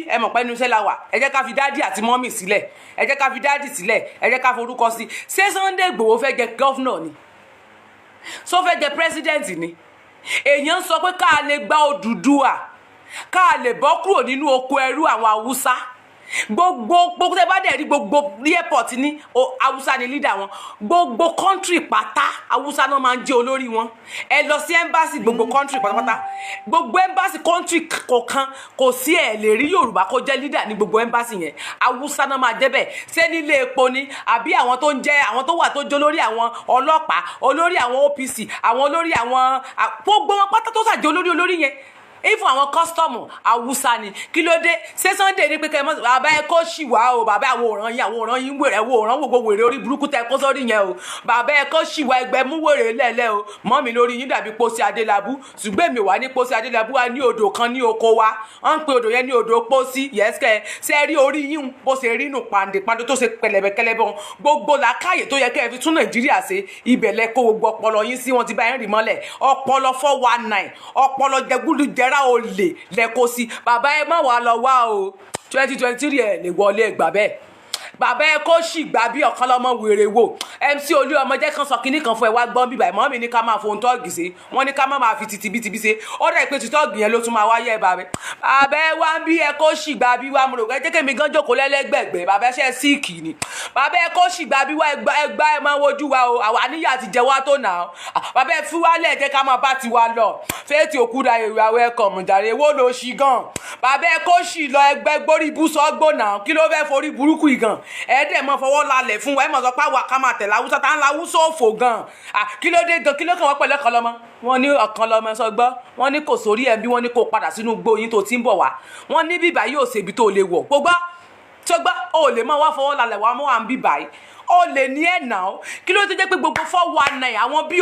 ẹ mọ̀ pé inú iṣẹ́ la wà ẹ jẹ́ ká fi dadi àti mọ́mì sílẹ̀ ẹ jẹ́ ká fi dadi sílẹ̀ ẹ jẹ́ ká forúkọ sí ṣé Sunday Igboho fẹ́ jẹ gọ́fúnà ni ṣó fẹ́ jẹ president ni èèyàn sọ pé ká lè gba Odùduwà ká lè bọ́ kúrò nínú oko ẹrú àwọn Haúsá gbogbo tẹ bá dẹ̀ rí gbogbo airport ní Haúsá ni leader wọn gbogbo country pátá Haúsá náà máa ń jẹ́ olórí wọn ẹ lọ sí embassy gbogbo country pátápátá gbogbo embassy country kọ̀ọ̀kan kò sí ẹ̀ lè rí Yorùbá kó jẹ́ leader ní gbogbo embassy yẹn Haúsá náà máa débẹ̀ ṣé nílé epo ni àbí àwọn tó ń jẹ́ àwọn tó wà tó jẹ́ olórí àwọn ọlọ́pàá olórí àwọn OPC àwọn olórí àwọn gbogbo wọn pátá tó ṣàjẹ́ olórí yẹn ifun àwọn kọ́sítọ́mù Haúsá ni kí ló dé ṣé Sunday ní pé kẹ́ mọ́ bàbá ẹ kó ṣì wá o bàbá àwòrán yín wèrè àwòrán gbogbo wèrè orí burúkú tẹ kó sórí yẹn o bàbá ẹ kó ṣì wá ẹgbẹ́ mú wèrè lẹ́lẹ́ o mọ́ mi lórí yín dàbí Pósí Adélabú ṣùgbọ́n èmi wà ní Pósí Adélabú wa ní odò kan ní oko wa wọ́n ń pe odò yẹn ní odò Pósí yẹ́sìkẹ́ ṣe rí orí yín bó ṣe rí nù pàǹdé tó ṣe pẹlẹbẹkẹlẹbẹ wọn gbogbo làákàyè tó yẹ kẹ́ ẹ fi tún Nàìjíríà ṣe ibẹ̀ lẹ kó gbogbo ọpọlọ yín sí wọn ti bá yẹn rì mọ́lẹ̀ ọpọlọ 419 ọpọlọ jẹgúdújẹrá olè lẹ́kọ́ sí bàbá ẹ má wà lọ wá o 2023 ẹ lè wọlé ẹgbà bẹ́ẹ̀ bàbá ẹ kó sì gbà bí ọ̀kan lọ́mọ wèrè wò MC Olúọmọ jẹ́ kan sọ kinní kan fún ẹ wá gbọ́n bíbà ìmọ̀ mi ní ká máa fohun tọ́ọ̀gì sí wọ́n ní ká má máa fi tìtìbítìbí ṣe ó dẹ̀ pé tìtọ́ọ̀gì yẹn ló tún máa wáyé bàbá ẹ wá ń bí ẹ kó sì gbà bí wá mo rò pé jẹ́ kémi gan jókòó lẹ́lẹ́gbẹ̀gbẹ̀ bàbá ẹ ṣe síìkì ni bàbá ẹ kó sì gbà bí wá ẹgbà ẹ máa wojú wa o àwa níyà ti jẹ wá tó nà ó bàbá ẹ fún wa lẹ̀ jẹ́ ká máa bá ti wa lọ Faith Okuda èrò àwọ̀ ẹ̀kọ́ mọ̀jàre wo ló ṣì gan bàbá ẹ kó sì lọ ẹgbẹ́ gbórí ibùsọ̀ gbóná kí ló fẹ́ forí burúkú ìgàn ẹ̀ẹ́dẹ̀ mọ́ fọwọ́ lálẹ̀ fún wa ẹ̀ mọ̀ sọ pé àwa ká máa tẹ̀lé Haúsá tá ń la Haúsá òfò gan kí ló dé gan kí ló kàn wọ́n pẹ̀lú ọ̀kan lọ́mọ wọ́n ní ọ̀kan lọ́mọ sọ gbọ́ wọ́n ní kò sórí ẹ̀ bí wọ́n ní kò padà sínú gbóyin tó ti ń bọ̀ wá wọ́n ní bíbá yóò ṣèbí tó lè wọ̀ gbogbo tó gbọ́ ò lè mọ́ wá fọwọ́ lálẹ̀ wá mọ́ à ń bíbá yìí ó lè ní ẹ̀nà ó kí ló tó jẹ́ pé gbogbo 419 àwọn bí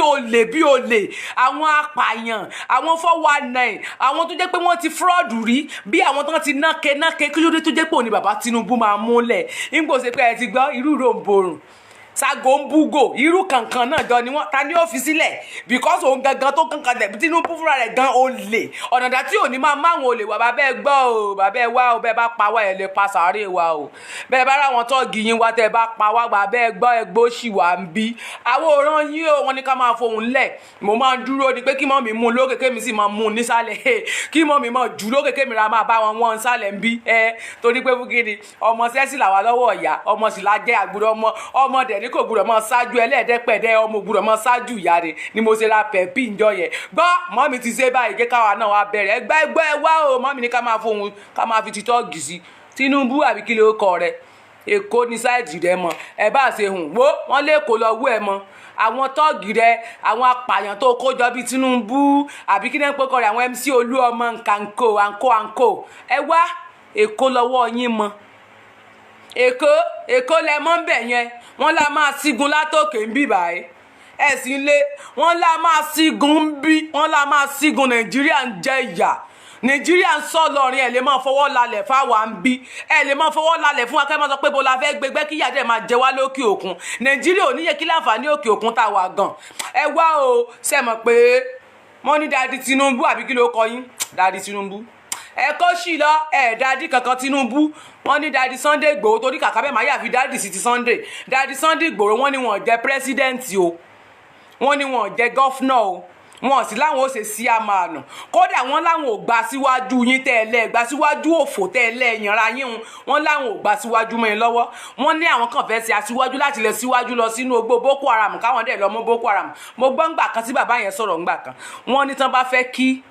olè àwọn apààyàn àwọn 419 àwọn tó jẹ́ pé wọ́n ti fraud rí bí àwọn tó ti náke kí ló dé tó jẹ́ pé òní bàbá Tinubu máa múlẹ̀ nígbò ṣe pé ẹ ti gbọ́ irú ròǹbòrùn sago ń búgò irú kankan náà jọ ni wọn ta ni ó fi sílẹ̀ because òun gangan tó kankan dẹ̀ Tinubu fúnra rẹ̀ gan olè ọ̀nàdà tí òní máa máwọn olè wà bàbá ẹ gbọ́ o bàbá ẹ wá o bẹ́ẹ̀ bá pa wá ẹ lè pa sàárè wa o bẹ́ẹ̀ bá ráwọn tọ́ọ̀gì yín wá tẹ́ ẹ bá pa wá bàbá ẹ gbọ́ ẹ gbó sì wà ń bí àwòrán yín o wọn ní ká máa fohùn lẹ̀ mo máa ń dúró ni pé kí mọ́ mi mú un lókè kémi sì máa mú un nísàlẹ̀ kí mọ́ mi máa jù lókè kémi ra máa bá wọn wọ́n nísàlẹ̀ ń bí torí pé fúkìrì ọmọ sẹ́sì làwà lọ́wọ́ ìyá ọmọ sì lájẹ́ àgbùrọ̀ ọmọ dẹ̀ ní kò gbúdọ̀ mọ́ ṣáájú ẹlẹ́ẹ̀dẹ́pẹ̀dẹ́ ọmọ ògbúdọ̀ mọ́ ṣáájú ìyá rẹ̀ ni mo ṣe ra pẹ̀pì ìjọ yẹn gbọ́ mọ́ mi ti ṣe báyìí kí káwa náà wá bẹ̀rẹ̀ ẹgbẹ́ ẹ wá o mọ́ mi ní ká máa fohùn ká máa fi títọ́ gì sí Tinubu àbí kí ló kọ rẹ Èkó ní sáìdì rẹ mọ ẹ bá ṣe hùn wo wọn lè kó lọ wú ẹ mọ àwọn tọ́ọ̀gì rẹ àwọn apààyàn tó kójọ bíi Tinubu àbí kí náà pé kọ rẹ àwọn MC Olúọmọ nkanko àǹkó ẹ wá Èkó lọ́wọ́ yín mọ Èkó lẹ mọ́ ń bẹ̀ yẹn wọ́n lá máa sígun látòkè ń bí báyìí ẹ̀sìn lé wọ́n lá máa sígun ń bí wọ́n lá máa sígun Nàìjíríà ń jẹ ìyà Nàìjíríà ń sọ lọrin ẹ lè máa fọwọ́ lálẹ̀ fáwa ń bí ẹ lè máa fọwọ́ lálẹ̀ fún wa kẹ́ máa sọ pé bó la fẹ́ gbẹgbẹ́ kí yàtẹ̀ máa jẹ wá lókè òkun Nàìjíríà ò níyẹ kí láǹfààní òkè òkun tá a wà gan ẹ wá o ṣe mọ̀ pé wọ́n ní dadi Tinubu àbí kí ló kọ yín dadi Tinubu ẹ kó sì lọ ẹ dadi kankan Tinubu wọ́n ní dadi Sunday Igboho torí kàkà bẹ́ẹ̀ máa yà fi dadi sí ti Sunday dadi Sunday Igboho wọ́n ní wọ́n jẹ́ pírẹsidẹ́ǹtì o wọ́n ní wọ́n jẹ́ gọ́fúnà o wọn sì láwọn ó ṣe sí àmàlù kódà wọn láwọn ò gbà síwájú yín tẹ́lẹ̀ gbà síwájú òfò tẹ́lẹ̀ ìyanra yín wọn láwọn ò gbà síwájú mọ́ yín lọ́wọ́ wọn ní àwọn kan fẹ́ ṣe aṣíwájú láti lè síwájú lọ sínú ogbó Boko Haram káwọn dẹ̀ lọ mọ́ Boko Haram mo gbọ́ ńgbà kan tí bàbá yẹn sọ̀rọ̀ ńgbà kan wọ́n ní tán bá fẹ́ kí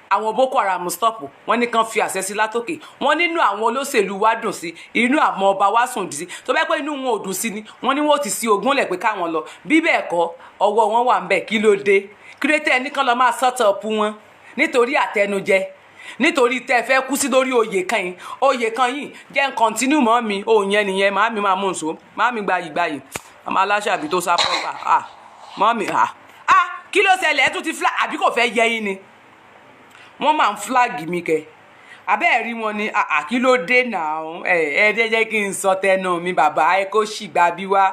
àwọn Boko Haram stop wọ́n ní kàn fi àṣẹ sí látòkè wọ́n nínú àwọn olóṣèlú wa dùn sí inú àwọn ọba wa sùn sí tó bẹ́ẹ̀ pé inú wọn ò dùn sí ni wọ́n ní wọ́n ti sí ogún lẹ̀ pé káwọn lọ bí bẹ́ẹ̀ kọ́ ọwọ́ wọn wà ń bẹ̀ kí ló dé kírètè ẹnìkan lọ máa sọ́tọ̀ ọ̀pù wọn nítorí àtẹnujẹ nítorí tẹ́ fẹ́ kú sí lórí oyè kan yìí jẹ́ ń kọ́ntínú mọ́ mi òun yẹn nìyẹn màá mi máa mú nso màá mi gbayì ọmọ aláṣàbí tó sá pọ́pà mọ́ mi kí ló ṣẹlẹ̀ ẹ̀ tún ti flag àbí kò fẹ́ yẹ yín ni wọ́n máa ń flag mi kẹ́ abẹ́ẹ̀ rí wọn ni kí ló dé náà jẹ́ kí n sọ tẹnu mi bàbá ẹ kó sì gbà bí wá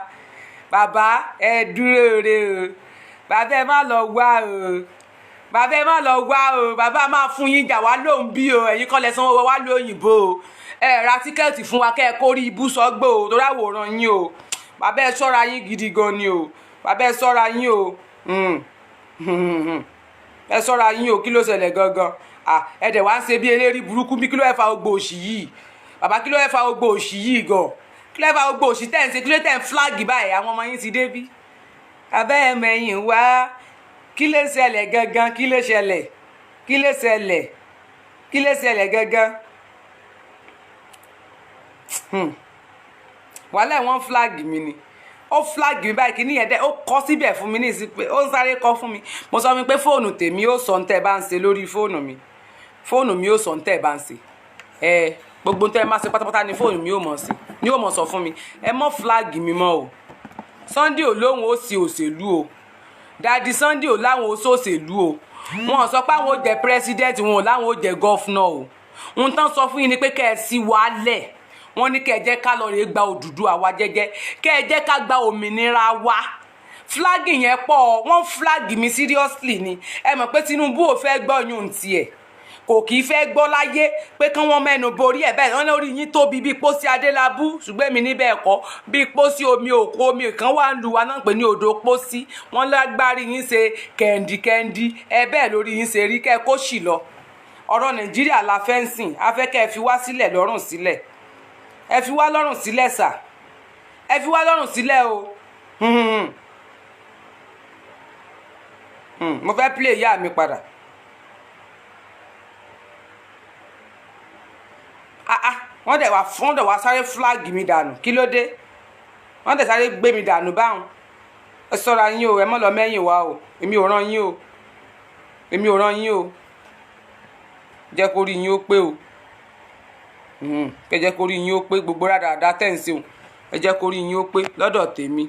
bàbá ẹ dúró re o bàbá ẹ má lọ wá o bàbá ẹ má lọ wá o bàbá máa fún yín jà wá lóhùn bí o ẹ̀yin kọ́ lẹ sanwó wá lóyìnbó o ẹ ra tíkẹ́ẹ̀tì fún wa kẹ́ ẹ kórí ibú sọ́gbó o tó ráwòrán yín o bàbá ẹ ṣọ́ra yín gidi gan ni o bàbá ẹ ṣọ́ra yín o ẹ ṣọ́ra yín o kí ló ṣẹlẹ̀ gangan ẹ dẹ̀ wá ń ṣe bí eléri burúkú bí kí ló ẹ fa ogbó òṣì yìí bàbá kí ló ẹ fa ogbó òṣì yìí gan kí ló ẹ fa ogbó òṣì tẹ̀ ń ṣe kí ló tẹ̀ ń flag báyìí àwọn ọmọ yín ti dé bí abẹ́ ẹ mẹ́yìn wá kí ló ṣẹlẹ̀ gangan kí ló ṣẹlẹ̀ kí ló ṣẹlẹ̀ kí ló ṣẹlẹ̀ gangan wàhálà wọn flag mi ni ó flag mi báyìí kìíní yẹn dẹ ó kọ síbẹ̀ fún mi ní ìsìn pé ó ń sáré kọ fún mi mo sọ mi pé fóònù tèmi ó sọ tẹ́ bá ń ṣe lórí fóònù mi fóònù mi ò sọ ní tẹ́ ẹ bá ń ṣe gbogbo tẹ́ ẹ máa ṣe pátápátá ni fóònù mi ò mọ̀ sí ni ó mọ̀ sọ fún mi ẹ mọ́ flag mi mọ́ o Sunday ò lóhùn ó sì òṣèlú o Daddy Sunday ò láwọn ó sòṣèlú o wọn sọ pé àwọn ò jẹ president wọn ò láwọn ò jẹ governor o ohun tán sọ fún yín ni pé kẹ́ ẹ sí wálẹ̀ wọ́n ní kẹ́ ẹ jẹ́ ká lọ rè gba Odùduwà wa jẹ́jẹ́ kẹ́ ẹ jẹ́ ká gba òmìnira wa flag yẹn pọ̀ wọ́n flag mi seriously ni ẹ mọ̀ pé Tinubu ò fẹ́ gbọ́ yún tiẹ̀ kò kì í fẹ́ gbọ́ láyé pé kán wọ́n mẹ́nu borí ẹ̀ bẹ́ẹ̀ wọ́n lórí yín tóbi bíi pósí Adélábù ṣùgbọ́n èmi níbẹ̀ ẹ̀kọ́ bíi pósí omi òkú omi kan wà ń lu wa náà pé ní odò pósí wọ́n lágbárí yín ṣe kẹ̀ǹdìkẹ̀ǹdì ẹ bẹ́ẹ̀ lórí yín ṣe rí kẹ́ kó sì lọ ọ̀rọ̀ Nàìjíríà la fẹ́ ń sìn afẹ́ kẹ́ ẹ fi wá sílẹ̀ lọ́rùn sílẹ̀ ẹ fi wá lọ́rùn sílẹ̀ sà ẹ fi wá lọ́rùn sílẹ̀ o mo fẹ́ play ìyá mi padà. wọ́n dẹ̀ wá sáré flag mi dànù kí ló dé wọ́n dẹ̀ sáré gbé mi dànù báwọn ẹ ṣọ́ra yín o ẹ mọ́ lọ mẹ́yìn wá o èmi ò ràn yín o èmi ò ràn yín o jẹ́ kó rí yín ó pé o kẹ́ jẹ́ kó rí yín ó pé gbogbo rádaràda tẹ̀sí o ẹ jẹ́ kó rí yín ó pé lọ́dọ̀ tèmi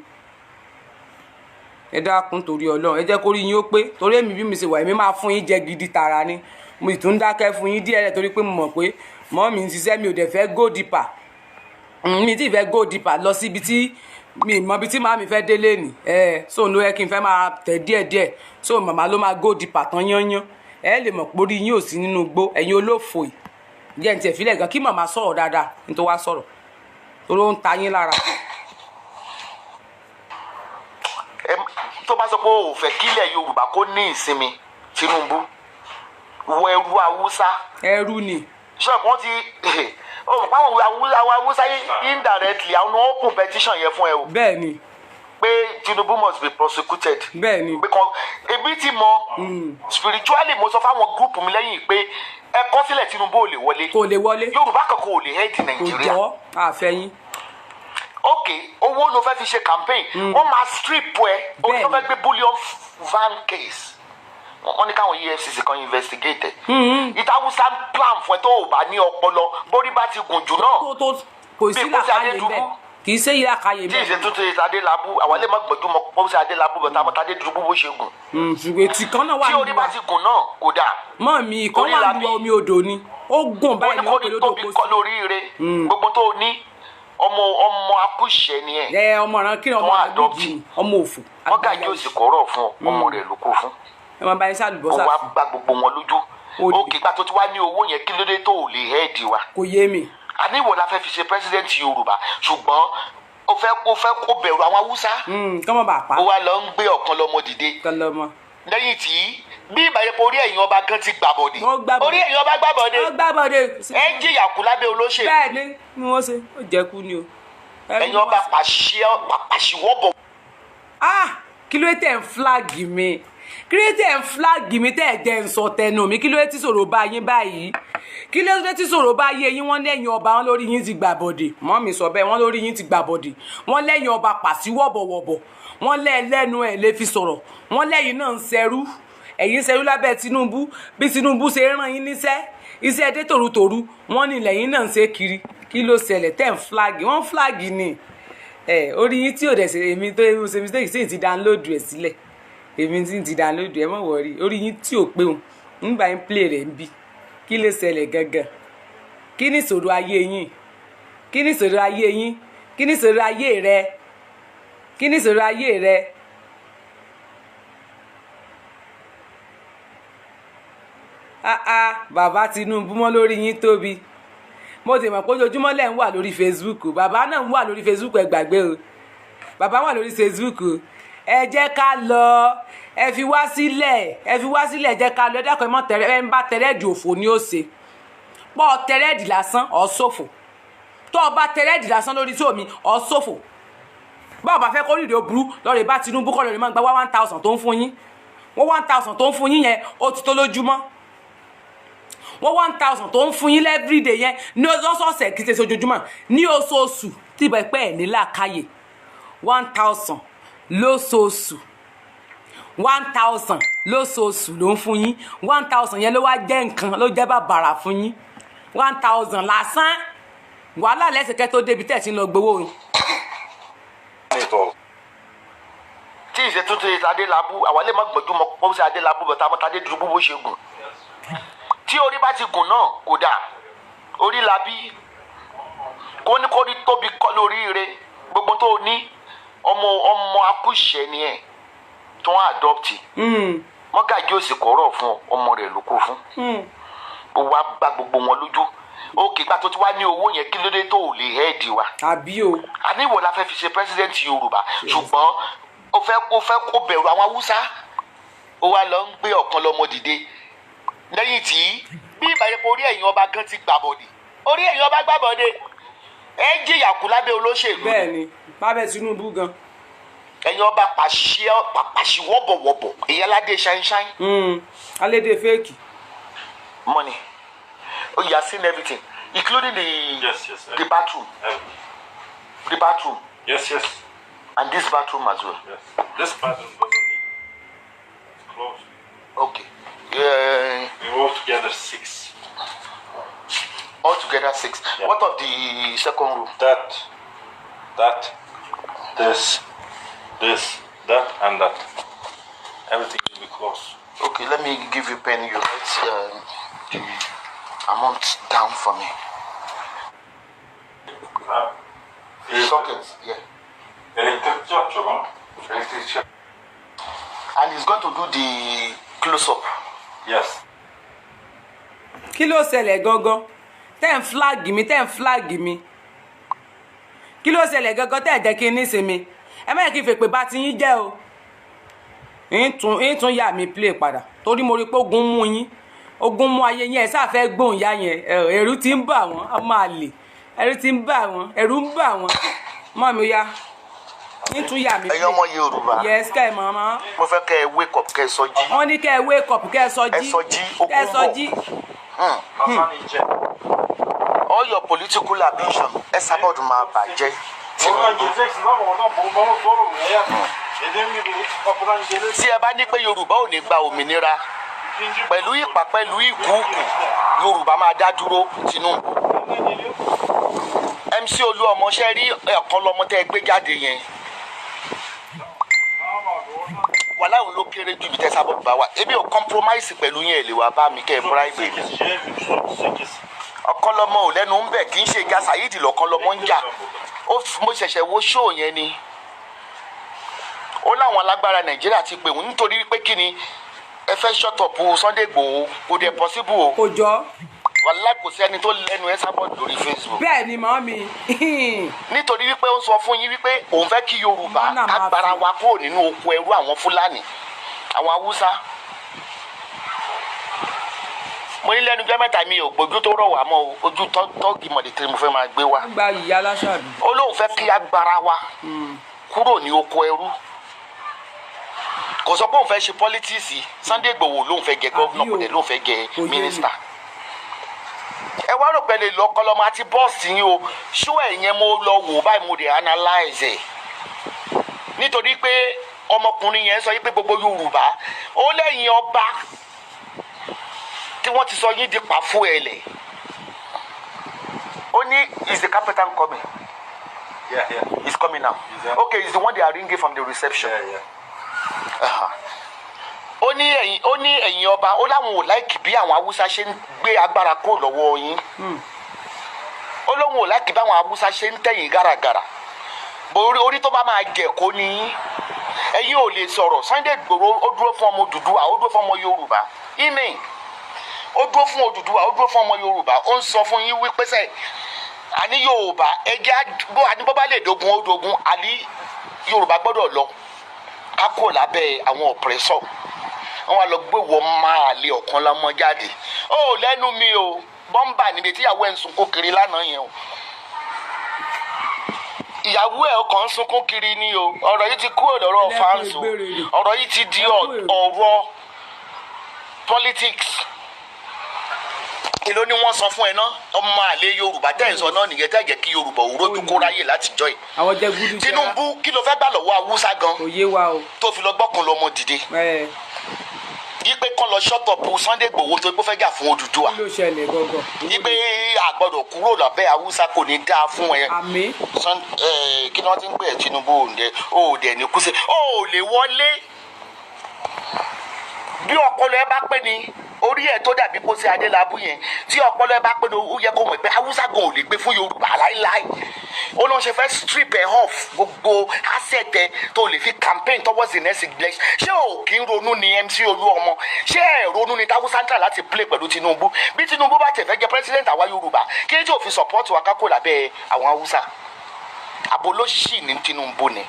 ẹ dákun torí Ọlọ́run ẹ jẹ́ kó rí yín ó pé torí èmi bí mi ṣe wà èmi máa fún yín jẹ gidi tààrà ni mo ì tún dákẹ́ fún yín díẹ̀ rẹ̀ torí pé mo mọ̀ pé mọ́ mi ń ṣiṣẹ́ mi ò dẹ̀ fẹ́ go deeper mi ti fẹ́ go deeper lọ síbi tí mi mọ ibi tí màmí fẹ́ délé nì so ló yẹ kí n fẹ́ máa tẹ̀ díẹ̀díẹ̀ so màmá ló máa go deeper tán yányán ẹ lè mọ̀ pé orí yín ò sí nínú igbó ẹ̀yin olófò yìí jẹ́ ní tiẹ̀ fílẹ̀ gan kí màmá sọ̀rọ̀ dáadáa ní tó wá sọ̀rọ̀ torí ó ń ta yín lára. tó bá sọ pé o ò fẹ́ kílẹ̀ Yorùbá kó ní ìsinmi Tinubu wọ ẹrú Haúsá. ẹrú ni. ṣọ́ọ̀bù wọn ti àwọn Haúsá indirectly àwọn open petition yẹn fún ẹ o. bẹ́ẹ̀ ni. pé Tinubu must be prosecuted. bẹ́ẹ̀ ni. because ebi ti mọ spiritually mo sọ fáwọn gúrùpù mi lẹ́yìn pé ẹ kọ sílẹ̀ Tinubu ò lè wọlé. kò lè wọlé. Yorùbá kankan ò lè head Nàìjíríà. kò jọ àfẹ́yìn. ok owó ló fẹ́ fi ṣe campaign wọ́n máa strip ẹ o tó fẹ́ gbé bullion van case wọ́n ní káwọn EFCC kan investigate ìtàwùsá plan fún ẹ tó o bá ní ọpọlọ borí bá ti gùn jù náà kò sí làkàyè bẹ́ẹ̀ kì í ṣe yìí làkàyè bẹ́ẹ̀. tí ìṣe tuntun ìṣe Adélábù àwọn ilé mọ̀gbọ́dún mọ̀ pọ́ sí Adélábù bọ̀tà mọ́tà Adédùbú bó ṣe gùn. ṣùgbọ́n etí kan náà wà tí orí bá ti gùn náà kò dáa. mọ́ mi ìkan wà lu omi odò ni ó gùn báyìí ní ọ̀pẹ̀ lódò kó sí. kọ́ lórí ire gbogbo tó ní ọmọ akúṣẹ̀ ni ẹ. ọmọ ràn kí ọmọ àgbèjì ọmọ òfò. wọ́n gà yóò sì kọ́rọ̀ fún ọmọ rẹ̀ ló kó fún. ẹ máa bá yín sàlùbọ́sà. ó wá gbá gbogbo wọn lójú òkè gbà tó ti wá ní owó yẹn kí ló dé tó ò lè hẹ́ẹ̀dì wa. kò yé mi. àní ìwọ la fẹ́ fi ṣe president Yorùbá ṣùgbọ́n ó fẹ́ kó bẹ̀rù àwọn Haúsá. kọ́mọ bá pa. ó wá lọ ń gbé ọ̀kan lọ́mọ dìde. lẹ́yìn tí bí ìbàyẹ̀pọ̀ orí ẹ̀yìn ọba gan ti gbàbọ̀dé. orí ẹ̀yìn ọba gbàbọ̀dé. ó gbàbọ̀dé. ẹ jìyà kú lábẹ́ olóṣèlú. bẹ́ẹ̀ ni wọ́n ṣe ó jẹ́ kú ni o. ẹ̀yin ọba pàṣíwọ́bọ̀. kí ló tẹ̀ ń flag mi kí ló tẹ̀ ń flag mi tẹ̀ ẹ̀ jẹ́ ń sọ tẹnu mi kí ló tí sọ̀rọ̀ bá yín báyìí kí ló tí sọ̀rọ̀ bá yé yín wọ́n lẹ́yìn ọba wọn lórí yín ti gbà bọ̀dẹ̀ mọ́ mi sọ bẹ́ẹ̀ wọ́n lórí yín ti gbà bọ̀dẹ̀ wọ́n lẹ́yìn ọba pàṣíwọ́bọ̀wọ̀bọ̀ wọ́n lẹ́nu ẹ̀ lè fi sọ̀rọ̀ wọ́n lẹ́yìn náà ń ṣẹrú ẹ̀yin ṣẹrú lábẹ́ Tinubu bí Tinubu ṣe rán yín níṣẹ́ iṣẹ́ dé tòrutòru wọ́n ní lẹ́yìn náà ń ṣe kiri kí ló ṣẹlẹ̀ tẹ̀ ń flag wọ́n flag ni orí yín tí ò dẹ̀ ṣe èmi tó èmi ṣe mistake sí ti download ẹ̀ sílẹ̀ èmi ti download ẹ̀ mọ̀ wọ̀rí orí yín tí ò pé òun nígbà yín play rẹ̀ ń bí kí ló ṣẹlẹ̀ gangan kí ni ìṣòro ayé yín kí ni ìṣòro ayé yín kí ni ìṣòro ayé rẹ kí ni ìṣòro ayé rẹ. bàbá Tinubu mọ́ lórí yín tóbi mo ti mọ̀ pé ojoojúmọ́ lẹ̀ ń wà lórí Facebook bàbá náà ń wà lórí Facebook ẹ gbàgbé o bàbá wà lórí Facebook o ẹ jẹ́ ká lọ ẹ fi wá sílẹ̀ ẹ jẹ́ ká lọ ẹ dákun ẹ mọ́ tẹ̀rẹ́ ẹ ń bá tẹ̀rẹ́ẹ̀dì òfò ni ó ṣe pọ̀ tẹ̀rẹ́ẹ̀dì lásán ọ̀ ṣòfò tó o bá tẹ̀rẹ́ẹ̀dì lásán lórí tí omi ọ̀ ṣòfò bá o bá fẹ́ kórìíre ó burú lọ́ọ̀rẹ́ bá Tinubu kọ́ lọ́ọ̀rẹ́ máa gba 1000 tó ń fún yín wọ́n 1000 tó ń fún yín yẹn ó ti tó lójúmọ́ wọ́n 1000 tó ń fún yín everyday yẹn ní ọ̀sọ̀ọ̀sẹ̀ kìí ṣe ojoojúmọ́ ní oṣooṣù tí ìbá ẹ̀pẹ́ ẹ̀ ní làákàyè 1000 lóṣooṣù 1,000 lóṣooṣù ló ń fún yín 1,000 yẹn ló wá jẹ́ nǹkan ló jẹ́ bàbàrà fún yín 1,000 lásán wàhálà lẹ́sẹ̀kẹ́ tó débi tẹ̀ sí lọ gbowó yín. tí ìṣètútù Adélábù àwọn lè má gbọ́dọ̀ mọ pọ́ sí Adélábù bọ̀tà mọ́tàdé dúdú bó ṣe gùn tí orí bá ti gùn náà kò dà orí la bí kó ní kó rí tóbi kọ́ lórí rẹ gbogbo tó ní ọmọ akúṣẹ̀ ni ẹ̀ tó ń àdọ́pìtì mọ́gàjí òsì kọ̀ọ̀rọ̀ fún ọmọ rẹ̀ ló kó fún ó wá gba gbogbo wọn lójú ó kì í gbà tó ti wá ní owó yẹn kí ló dé tó ò lè hẹ́ẹ̀dì wa àbí o àní ìwọ la fẹ́ fi ṣe president Yorùbá ṣùgbọ́n ó fẹ́ kó bẹ̀rù àwọn Haúsá ó wá lọ ń gbé ọ̀kan lọ́mọ dìde lẹ́yìn tí bí ìbàdàn orí ẹ̀yìn ọba gan ti gbàbọ̀dé orí ẹ̀yìn ọba gbàbọ̀dé ẹ jìyà kú lábẹ́ olóṣèlú. bẹ́ẹ̀ni bábẹ Tinubu gan. ẹ̀yin ọba pàṣẹ wọ́bọ̀wọ́bọ̀ ìyálàdé ṣáínṣáín. alédè fẹ́ẹ̀kì. money oh you are seeing everything including the bathroom. The bathroom. Yes. And this bathroom as well. Yes. This bathroom doesn't need closed. Okay. We all together 6. Altogether 6. Yeah. What of the second room? That, this, that, and that. Everything will be closed. Okay, let me give you pen. You write the amount down for me. Sockets, yeah. Electric charge, And he's going to do the close-up. Yes. Kí ló ṣẹlẹ̀ gangan? Tẹ́ ń flag mi. Kí ló ṣẹlẹ̀ gangan tẹ́ jẹ́ kí n nísinmi? Ẹ má kí n fèpè bá ti yín jẹ́ o. Ń tún yà mí play padà. Torí mo rí pé ogun mú yín. Ogun mú ayé yín ẹ sá fẹ́ gbóhùn ya yẹn. Ẹ̀rù ti ń bà wọ́n, a máa lè. Ẹ̀rù ti ń bà wọ́n, ẹ̀rù ń bà wọ́n. Mọ́ mi ya. Ń tún yà mí play. Ẹ̀yin ọmọ Yorùbá. Yes, kẹ́ mama. Mo fẹ́ kẹ́ wake up kẹ́ sọjí. Wọ́n ní kẹ́ wake up kẹ́ sọjí. Ẹ sọjí, ogun Kẹ́ sọjí. All your political ambition ẹ sábọ̀dù máa bàjẹ́. Tí ẹ bá ní pé Yorùbá ò ní gba òmìnira pẹ̀lú ìpà pẹ̀lú ìkúùkù Yorùbá máa dá dúró Tinubu. MC Olúọmọ ṣe rí ẹ̀kan lọ́mọ tẹ́ gbé jáde yẹn. Wàhálà òun ló kéré ju ibi tẹ́ sábọ̀dù bá wà. Ebi ò compromise pẹ̀lú yẹn lè wá bá mi kẹ́ bribe. Ọ̀kanlọ́mọ ò lẹ́nu ń bẹ̀ kì í ṣe ìjà Saheed lọ́kanlọ́mọ ń jà. Mo ṣẹ̀ṣẹ̀ wo show yẹn ni. Ó láwọn alágbára Nàìjíríà ti pè wọ́n nítorí pé kí ni ẹ fẹ́ shut up Sunday Igboho kò dé possible o. Kò jọ. Wàhálà kò sí ẹni tó lẹ́nu ẹ sábọ̀dù lórí Facebook. Bẹ́ẹ̀ ni màmí. Nítorí wípé ó ń sọ fún yín wípé òun fẹ́ kí Yorùbá agbára wa kúrò nínú oko ẹrú àwọn Fúlàní àwọn Haúsá. Mo ní lẹ́nu jẹ́ mẹ́ta mi ò gbójú tó rọ̀ wá mọ́ ojú tọ́gì mọ̀dẹ̀tẹ̀rẹ̀ mo fẹ́ máa gbé wá. Gba ìyá aláṣàbí. Ó lóun fẹ́ kí agbára wa kúrò ní oko ẹrú. Kò sọ pé òun fẹ́ ṣe pọ́lítíìsì Sunday Igboho lóun fẹ́ gẹ gọ́vnà kò dé lóun fẹ́ gẹ mínísítà. Ẹ wá rò pé lè lọ kọlọmọ àti bọ́ọ̀sì yín o ṣó ẹ̀yẹn mo lọ wò báyìí mo dé analyze ẹ̀ nítorí pé ọmọkùnrin yẹn sọ yí pé gbogbo Yorùbá ó lẹ́yìn ọba tí wọ́n ti sọ yín di pàfó ẹ̀lẹ̀ ó ní is the captain coming? Yeah. He's coming now. Okay, it's the one they are ringing from the reception. Yeah. Ó ní ẹ̀yin ọba ó láwọn ò láìkì bí àwọn Haúsá ṣe ń gbé agbára kó lọ́wọ́ yín. Ó lóun ò láìkì bí àwọn Haúsá ṣe ń tẹ̀yìn gàràgàrà. Orí tó bá máa jẹ̀ kó ní ẹ̀yin ò lè sọ̀rọ̀. Sunday Igboho ó dúró fún ọmọ Odùduwà ó dúró fún ọmọ Yorùbá. Ime ó dúró fún Odùduwà ó dúró fún ọmọ Yorùbá ó ń sọ fún yín wípé sẹ́ àní Yorùbá ẹjẹ́ bó bá lè dogun ó dogun àní Yorùbá gbọ́dọ̀ lọ ká kó lábẹ́ àwọn oppressor. Wọ́n lọ gbé wọ́n máa lé ọ̀kan lọ́mọ jáde. Ó lẹ́nu mi o bọ́m̀bà níbi tíyàwó ẹ̀ ń sunkún kiri lánàá yẹn o. Ìyàwó ẹ̀ ọkàn ń sunkún kiri ni o. Ọ̀rọ̀ yìí ti kúrò lọ́rọ̀ fans o. Ọ̀rọ̀ yìí ti di ọ̀rọ̀ politics. èló ni wọ́n san fún ẹ náà ọmọ àlè Yorùbá tẹ́ ẹ̀ sọ náà nìyẹn tẹ́ ẹ̀ jẹ́ kí Yorùbá òwúrọ̀ tó kó ráyè láti jọ yìí. àwọn jẹ gúdú jẹ Tinubu kí ló fẹ́ gbà lọ́wọ́ Haúsá gan kò yé wa o tó fi lọ gbọ́kàn lọ́mọ dìde yí pé kán lọ ṣọ́tọ̀pù Sunday Igboho tó gbó fẹ́ jà fún Odùduwà kí ló ṣẹlẹ̀ gangan yí pé àgbọ̀dọ̀ kúrò lábẹ́ Haúsá kò ní dáa fún ẹ àmín kí ni wọ́n ti ń pè ẹ́ Tinubu òde ní kúṣe ó lè wọlé bí ọpọlọ ẹ bá pé ni orí ẹ tó dàbí kó sí Adélábù yẹn tí ọpọlọ ẹ bá pé ni ó yẹ kó mọ̀ pé Haúsá gan ò lè gbé fún Yorùbá láíláí ó ló ń ṣe fẹ́ strip ẹ off gbogbo asset ẹ tó lè fi campaign towards the next election ṣé ò kí ń ronú ni MC Olúọmọ ṣé ẹ ronú ni táwùsá ń tà láti play pẹ̀lú Tinubu bí Tinubu bá tẹ̀ fẹ́ jẹ president àwa Yorùbá kí ẹ tí ò fi support wa kákó lábẹ́ àwọn Haúsá abolóṣì ní Tinubu ni.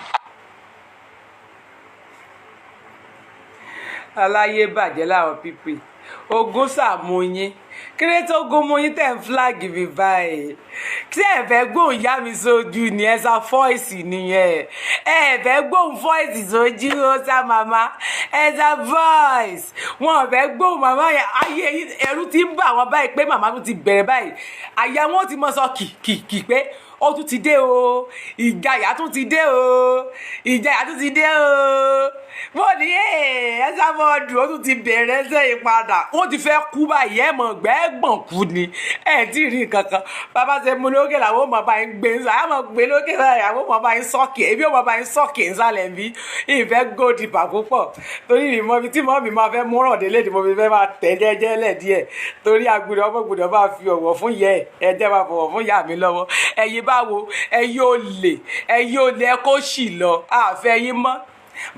aláyé bàjẹ́ láwọn pípé ogun sàmúyín kílé tó gún mú yín tẹ̀ ń flag mi báyìí tí ẹ fẹ́ gbóhùn yá mi sójú ni ẹ sá fọ́ìsì nìyẹn ẹ fẹ́ gbóhùn fọ́ìsì sójú ó sá màmá ẹ sá voice wọn ò fẹ́ gbóhùn màmá yẹn ayé ẹ̀rù ti ń bà wọ́n báyìí pé màmá mi ti bẹ̀rẹ̀ báyìí àyà wọn ti mọ sọ kìkìkì pé ó tún ti dé o ìjayà tún ti dé o ìjayà tún ti dé o mo ní ẹ sábọọdù ó tún ti bẹ̀rẹ̀ sẹ́yìn padà ó ti fẹ́ kú báyìí ẹ mọ̀ gbẹ́gbọ̀n kú ni ẹ tí ì rí nǹkan kan bàbá ṣe mú lókè làwọn ọmọ bá ń gbé ń sọ àwọn ọmọ gbé lókè báyìí àwọn ọmọ bá ń sọ́ọ̀kì èmi ọmọ bá ń sọ́ọ̀kì ń sálẹ̀ bí ìfẹ́ gòdìbà púpọ̀ torí mi mọ ibi tí mọ́ mi máa fẹ́ múràn délé ni mo fi fẹ́ máa tẹ̀ jẹ́jẹ́ lẹ̀ díẹ̀ torí agbèrè ọmọ gbọ́dọ̀ bá fi ọ̀wọ̀ fún yẹ ẹ jẹ́ máa fọwọ́ fún yà mí lọ́wọ́ ẹ̀yin báwo ẹ̀yin olè ẹ kó sì lọ àfẹ́ yín mọ́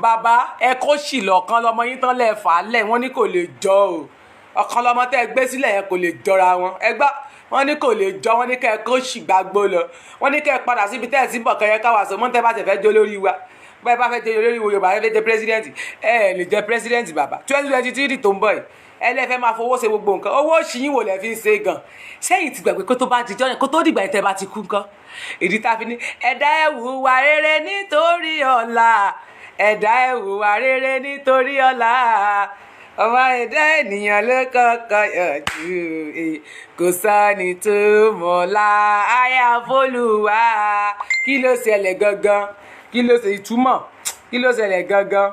bàbá ẹ kó sì lọ ọ̀kan lọmọ yín tán lẹ̀ fà á lẹ̀ wọ́n ní kò lè jọ o ọ̀kan lọmọ tẹ́ ẹ gbé sílẹ̀ yẹn kò lè jọra wọn ẹ gbá wọ́n ní kò lè jọ wọ́n ní kẹ́ ẹ kó sì gbàgbó lọ wọ́n ní kẹ́ ẹ padà síbi tẹ́ ẹ sí bọ̀ kẹ́yẹ káwá sọ mọ́tẹ́ bá tẹ̀ fẹ́ jó lórí wa bẹ́ẹ̀ bá fẹ́ jẹ́ olórí Yorùbá ẹ fẹ́ jẹ́ president ẹ lè jẹ́ president bàbá 2023 tó ń bọ̀ yìí ẹ lè fẹ́ máa fowó ṣe gbogbo nǹkan owó òṣìyìn wò lẹ fi ń ṣe gan sẹ́yìn ti gbàgbé kó tó bá ti jọ́ kó tó dìgbà tẹ́ bá ti kú nǹkan ìdí tá a fi ní ẹ̀dá ẹ hùwà rere nítorí ọ̀la ẹ̀dá ẹ hùwà rere nítorí ọ̀la ọmọ ẹ̀dá ènìyàn ló kọ́kọ́ yọjú kò sọ́ni tó mọ̀ọ́lá àyàfólúwà kí ló ṣẹlẹ̀ gangan kí ló ṣe ìtumọ̀ kí ló ṣẹlẹ̀ gangan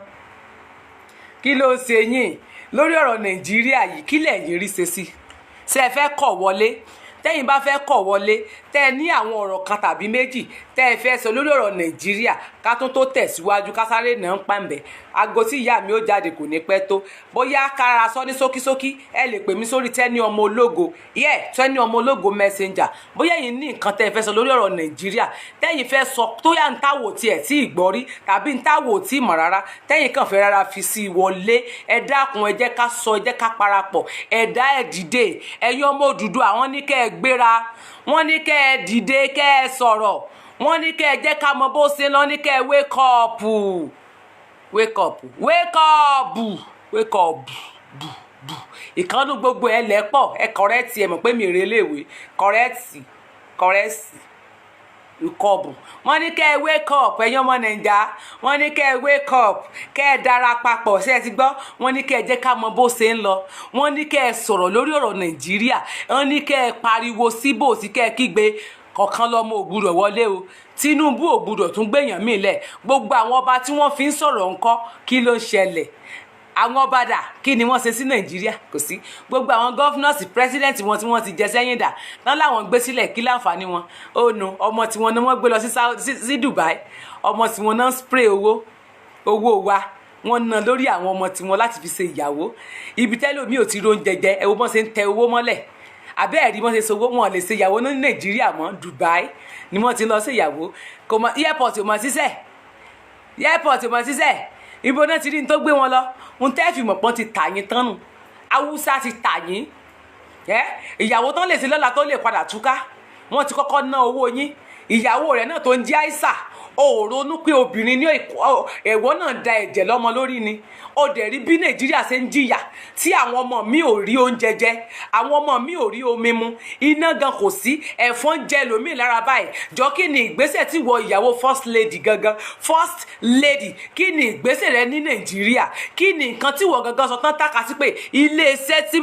kí ló ṣe yín lórí ọ̀rọ̀ Nàìjíríà yìí kí lẹ̀yin rí ṣe sí ṣé ẹ fẹ́ kọ̀ wọlé tẹ́yin bá fẹ́ kọ̀ wọlé tẹ́ ẹ ní àwọn ọ̀rọ̀ kan tàbí méjì tẹ́ ẹ fẹ́ sọ lórí ọ̀rọ̀ Nàìjíríà ká tún tó tẹ̀síwájú ká sáré náà ń pàǹbẹ̀ aago tí ìyá mi ó jáde kò ní pẹ́ tó bóyá kára sọ ní ṣókíṣókí ẹ lè pè mí sórí Tenny ọmọ ológo Tenny ọmọ ológo messenger bóyá ẹ̀yin ní nǹkan tẹ́ ẹ fẹ́ sọ lórí ọ̀rọ̀ Nàìjíríà tẹ́yin fẹ́ sọ tó yà ń táwò tiẹ̀ tí ì gbọ́ rí tàbí ń táwò tí ì mọ̀ rárá tẹ́yin kàn fẹ́ rárá fi sí i wọlé ẹ dákun ẹ jẹ́ ká sọ ẹ jẹ́ ká parapọ̀ ẹ̀dá ẹ̀ dìde ẹ̀yin ọmọ Odùduwà àwọn ní kẹ́ ẹ gbéra wọ́n ní kẹ́ ẹ dìde kẹ́ ẹ sọ̀rọ̀ wọ́n ní kẹ́ ẹ jẹ́ ká mọ bó ṣe lọ ní kẹ́ ẹ wake up ìkànnì gbogbo ẹ lẹ́pọ̀ ẹ kọ̀rẹ́tì ẹ mọ̀ pé mi rè léèwé kọ̀rẹ́tì ìkọ̀bù wọ́n ní kẹ́ ẹ wake up ẹ̀yin ọmọ Nàìjà wọ́n ní kẹ́ ẹ wake up kẹ́ ẹ dára papọ̀ ṣé ẹ ti gbọ́ wọ́n ní kẹ́ ẹ jẹ́ ká mọ bó ṣe ń lọ wọ́n ní kẹ́ ẹ sọ̀rọ̀ lórí ọ̀rọ̀ Nàìjíríà wọ́n ní kẹ́ ẹ pariwo síbò sí kẹ́ ẹ kígbe kọ̀ọ̀kan lọ́mọ ògbúdọ̀ wọlé o Tinubu ògbúdọ̀ tún gbèyàn mí lẹ̀ gbogbo àwọn ọba tí wọ́n fi ń sọ̀rọ̀ ńkọ́ kí ló ń ṣẹlẹ̀ àwọn ọba dà kí ni wọ́n ṣe sí Nàìjíríà kò sí gbogbo àwọn gọ́fúnọ̀sì pírẹ́sídẹ̀ntì wọn tí wọ́n ti jẹ sẹ́yìn dà tán láwọn gbé sílẹ̀ kí láǹfààní wọn ó nu ọmọ tí wọn ni wọ́n gbé lọ sí Dubai ọmọ tí wọn náà spray owó wa wọ́n ná lórí àwọn ọmọ tí wọn láti fi ṣe ìyàwó ibi tẹ́lómi ò ti róúnjẹ jẹ ẹ wo bọ́n ṣe ń tẹ owó mọ́lẹ̀ abẹ́ ẹ̀rí wọ́n ṣe sọ wọn lè ṣe ìyàwó ní Nàìjíríà mọ́ Dubai ni wọ́n ti lọ ṣe ìyàwó kò mọ airport ò mọ ṣiṣẹ́ ibo náà ti rí ní tó gbé wọn lọ ń tẹ́ fi mọ̀pọ́n ti tà yín tán nù Haúsá ti tà yín ìyàwó tán lè ṣe lọ́la tó lè padà túká wọ́n ti kọ́kọ́ ná owó yín ìyàwó rẹ̀ náà tó ń jẹ́ Aisha ó ronú pé obìnrin ní ẹ̀wọ́ náà da ẹ̀jẹ̀ lọ́mọ lórí ni ó dẹ̀ rí bí Nàìjíríà ṣe ń jìyà tí àwọn ọmọ mi ò rí oúnjẹ jẹ àwọn ọmọ mi ò rí omi mu iná gan kò sí ẹ̀fọn jẹ lómi lára báyìí jọ kí ni ìgbésẹ̀ tí wọ ìyàwó first lady gangan first lady kí ni ìgbésẹ̀ rẹ ní Nàìjíríà kí ni nǹkan tí wọ gangan sọ tán tàka sí pé iléeṣẹ́ tí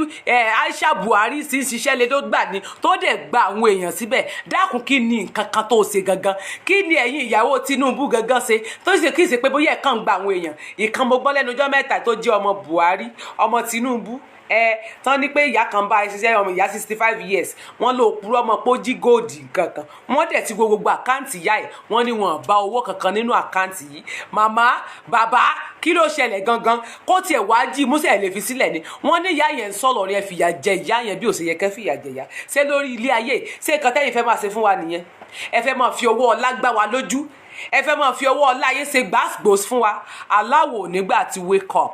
Aisha Buhari sì ń ṣiṣẹ́ lé tó gbà ní tó dẹ̀ gba àwọn èèyàn síbẹ̀ dákun kí ni nǹkan kan tó ṣe gangan kí ni ẹ̀yin ìyàwó Tinubu gangan ṣe tó ṣe kí ṣe pé bóyá ẹ̀ kàn gba àwọn èèyàn ìkan mo gbọ́ lẹ́nu ọjọ́ mẹ́ta tó jẹ́ ọmọ Buhari ọmọ Tinubu tán ní pé ìyá kan bá ṣiṣẹ́ ọmọ ìyá 65 years wọ́n lò kúrò ọmọ pé ó jí góòdì kankan wọ́n dẹ̀ ti gbogbo àkáǹtì ìyá ẹ̀ wọ́n ní wọn bá owó kankan nínú àkáǹtì yìí màmá bàbá kí ló ṣẹlẹ̀ gangan kó tiẹ̀ wá jí músẹ̀ lè fi sílẹ̀ ni wọ́n ní ìyá yẹn ń sọ̀rọ̀ rẹ̀ fìyà jẹ ìyá yẹn bí ó ṣe yẹ kẹ́ fìyà jẹ ìyá ṣé lórí ilé ayé ṣé nǹkan tẹ́yìn fẹ́ máa ṣe fún wa nìyẹn ẹ fẹ́ máa fi owó ọlá gbá wa lójú ẹ fẹ́ máa fi owó ọlá ayé ṣe gbàgbós fún wa aláwò nígbà tí wake up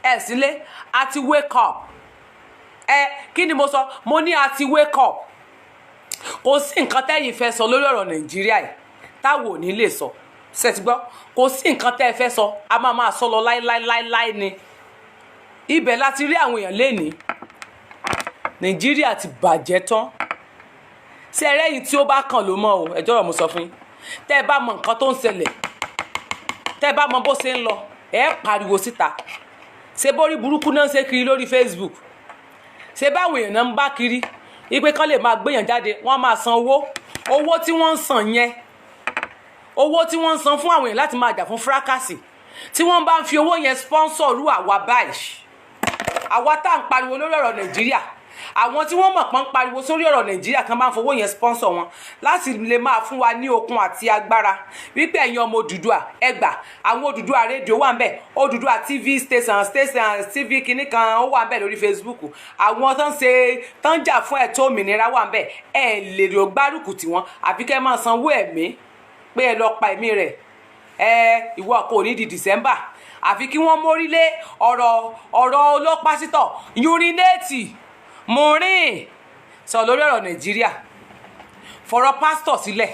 ẹ sílé àti wake up kí ni mo sọ mo ní àti wake up kò sí nǹkan tẹ́yìn fẹ́ sọ lórí ọ̀rọ̀ Nàìjíríà yìí táwọn ò ní lè sọ ṣe ti gbọ́ kò sí nǹkan tẹ́ ẹ fẹ́ sọ a máa sọ lọ láíláíláíláí ni ibẹ̀ láti rí àwọn èèyàn lénìí Nàìjíríà ti bàjẹ́ tán ṣe ẹrẹ́yìn tí ó bá kàn ló mọ̀ o ẹjọ́ rẹ̀ mo sọ fún yín tẹ́ ẹ bá mọ nǹkan tó ń ṣẹlẹ̀ tẹ́ ẹ bá mọ bó ṣe ń lọ ẹ pariwo síta ṣe bórí burúkú náà ń ṣe kiri lórí Facebook ṣe báwọn èèyàn náà ń bá kiri ipe kán lè máa gbéyàn jáde wọ́n máa san owó tí wọ́n ń san yẹn owó tí wọ́n ń san fún àwọn èèyàn láti máa jà fún fúrákàsì tí wọ́n bá ń fi owó yẹn sponsor rú àwa báyìí àwa tá à ń pariwo lórí ọ̀rọ̀ Nàìjíríà àwọn tí wọ́n mọ̀ pọ́n pariwo sórí ọ̀rọ̀ Nàìjíríà kan máa ń fowó yẹn sponsor wọn láti lè máa fún wa ní okun àti agbára wípé ẹ̀yin ọmọ Odùduwà ẹgbà àwọn Odùduwà rédíò wà ń bẹ̀ Odùduwà TV station TV kìíní kan ó wà ń bẹ̀ lórí Facebook àwọn tó ń jà fún ẹ̀tọ́ òmìnira wà ń bẹ̀ ẹ lè lọ gbárùkù tí wọn àfi kẹ́ máa sanwó ẹ̀mí pé ẹ lọ pa ẹ̀mí rẹ̀ ìwọ kò ní di December àfi kí wọ́n mórílé ọ̀rọ̀ olópásítọ̀ urinate mo rìn sọ lórí ọ̀rọ̀ Nàìjíríà fọ̀rọ̀ pásítọ̀ sílẹ̀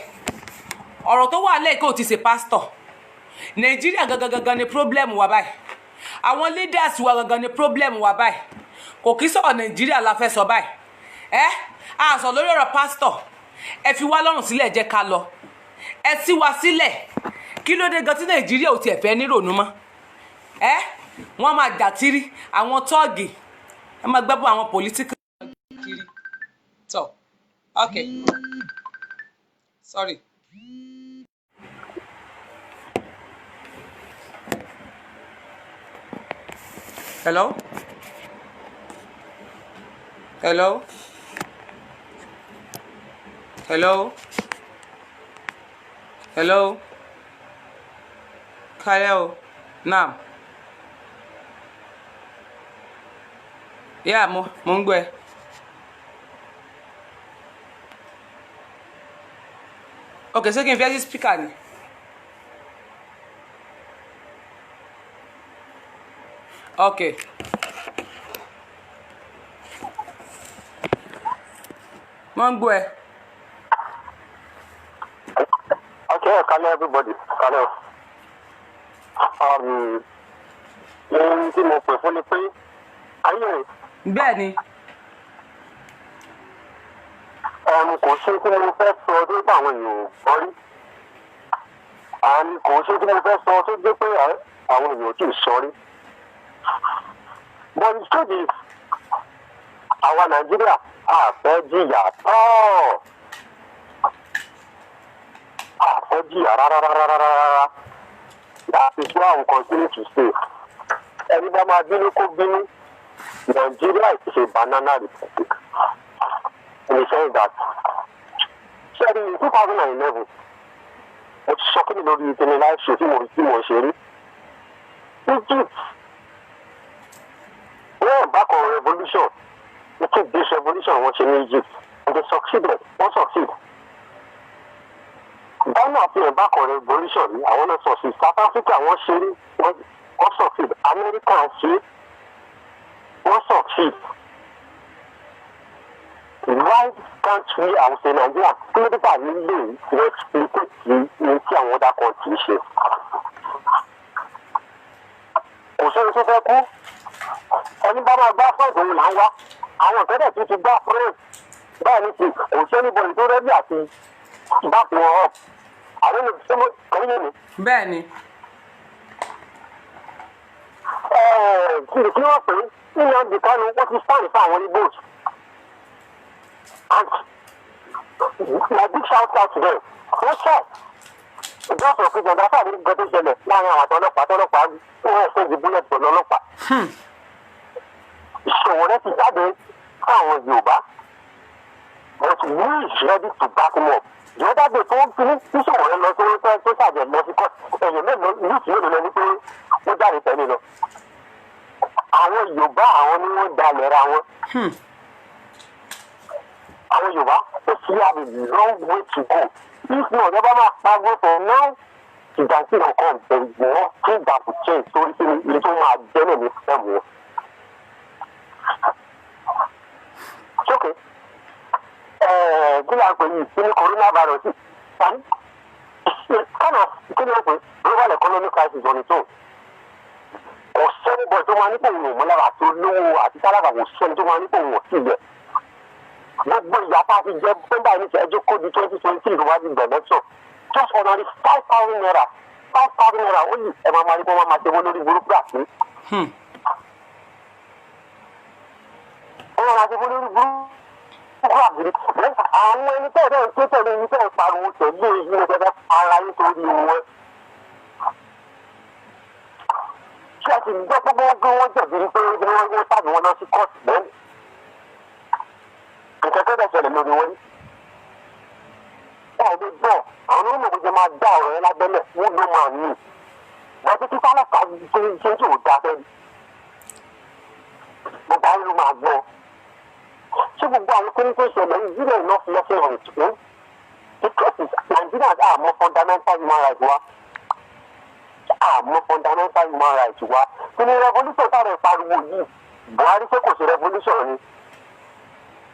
ọ̀rọ̀ tó wà lẹ́ẹ̀kọ́ ti ṣe pásítọ̀ Nàìjíríà gangan ni problem wa báyìí àwọn leaders wa gangan ni problem wa báyìí kò kí sọ̀rọ̀ Nàìjíríà la fẹ́ sọ báyìí a sọ lórí ọ̀rọ̀ pásítọ̀ ẹ fi wá lọ́rùn sílẹ̀ jẹ́ ká lọ ẹ tí wa sílẹ̀ kí ló dé gan tí Nàìjíríà ò tiẹ̀ fẹ́ nírònú mọ́ wọ́n máa jà tírí àwọn tọ́ọ̀gì ẹ máa gbẹ́bọ̀ àwọn political kiri so okay sorry. Hello? Hello? Hello? Hello? Hello? Naam. Yeah, mo ń gbọ́ ẹ. Okay, ṣé kí n fi ẹ́ sí speaker ni? Okay. Mo ń gbọ́ ẹ. Okay, hello everybody. Hello. Ohun tí mo pè fún ni pé ayé rẹ̀. Bẹ́ẹ̀ ni. Kò ṣe tí mo fẹ́ sọ tó bá àwọn èèyàn gbọ́ rí. Kò ṣe tí mo fẹ́ sọ tó dé pé àwọn èèyàn kì í sọ rí. But the truth is, àwa Nàìjíríà àfẹ́ jìyà tọ́. Àfẹ́ jìyà rárá. That is why I will continue to say. Ẹni bá máa bínú kó bínú. Nigeria is a banana republic. In the sense that, in 2011, mo ti sọ kí ni lórí ìpinnu live show tí mo ṣe rí. Egypt, wọ́n back on revolution, Egypt revolution wọ́n ṣe ní Egypt, and they succeeded, wọ́n succeed. Ghana fi hàn back on revolution yìí, àwọn náà succeed. South Africa wọ́n ṣe rí, wọ́n succeed. America ṣe wọ́n succeed. why can't we àwọn ṣe Nàìjíríà kí ló dé tà nílé replicate ní tí àwọn other country ṣe. kò sóhun tó fẹ́ kú ẹni bá máa gbá fúrẹ́ǹdì òun là ń wá àwọn ìkẹ́dẹ̀ tó ti gbá fúrẹ́ǹdì báyìí ní ti kò sẹ́ni bọ̀lì tó rẹ́bí àti báàpù wọn up àwọn ènìyàn tó kọ́ yé mi. bẹ́ẹ̀ ni. kí wọ́n pè é nínú ọdún kan wọ́n ti sáàrì fún àwọn igbó and my big shout out to them wọ́n ṣe ìjọsìn òfin ìjọba fún àdéhùn tó ṣẹlẹ̀ láàrin àwọn àtọ́lọ́pàá tí wọ́n ṣe ìdìbò lẹ́tọ̀ lọ́lọ́pàá. ìṣòwò rẹ ti jáde fún àwọn Yorùbá but we is ready to back them up. the other day tó ìṣòwò rẹ lọ tó ṣàjẹ̀ lọ sí kọ́ ẹ̀yìn mẹ́lọ ìlú ìṣòwò lọ ní pé ó jáde tẹ̀lé lọ. àwọn Yorùbá àwọn ni wọ́n dalẹ̀ ra wọn. àwọn Yorùbá kò sí àbí long way to go. if not ọba máa pàgọ́ for now ìdájí náà kàn bẹ̀rù wọ́n kí ìdàpọ̀ change torí sí ilé tó máa jẹ́ náà ní fẹ́ẹ̀mù wọn. sókè kí ló ń pè yìí kí ni coronavirus tani kánà kí ló ń pè global economic crisis on its own. kò sẹ́ni bọ̀ tó máa nípò òun mọ́lára àti olówó àti tálákà kò sẹ́ni tó máa nípò òun sí ibẹ̀. gbogbo ìyapa ti jẹ pẹ́ńbà ní ẹjọ́ kóòdù 2023 ló wá di gbẹ̀lẹ́sọ̀ just ordinary 5,000 naira 5,000 naira ó yìí ẹ̀ máa rí pé wọ́n máa ṣe wọ́n lórí burúkú àti. wọ́n máa ṣe wọ́n lórí burúkú àti àwọn ẹni tẹ́ ẹ̀ tó tẹ̀lé ẹni tẹ́ ẹ̀ pariwo tẹ̀lé èyí ló fẹ́ ara yín torí wọn. ṣé ẹ ti gbọ́ pé wọ́n jẹ̀bi pé wọ́n tàbí wọn lọ sí kóòtù lẹ́nu. ìkẹ́kẹ́ bẹ̀ ṣẹlẹ̀ lórí wọn. ẹ̀ lè gbọ́ àwọn olùmọ̀gbẹ́jọ máa dá ọ̀rọ̀ yẹn lábẹ́lẹ̀ wọ́n ló máa ní. wọ́n ti kí tálákà ṣe tí ò dá fẹ́ẹ́ gbogbo ayé ló máa gbọ́. ṣé gbogbo àwọn kí ní tó ṣẹlẹ̀ yìí zero enough lesson on its own? the truth is Nigerians are more fundamental human rights wa. Fundamental human rights wa. kí ni revolution táwọn ìpariwo yìí Buhari ṣé kò ṣe revolution ni?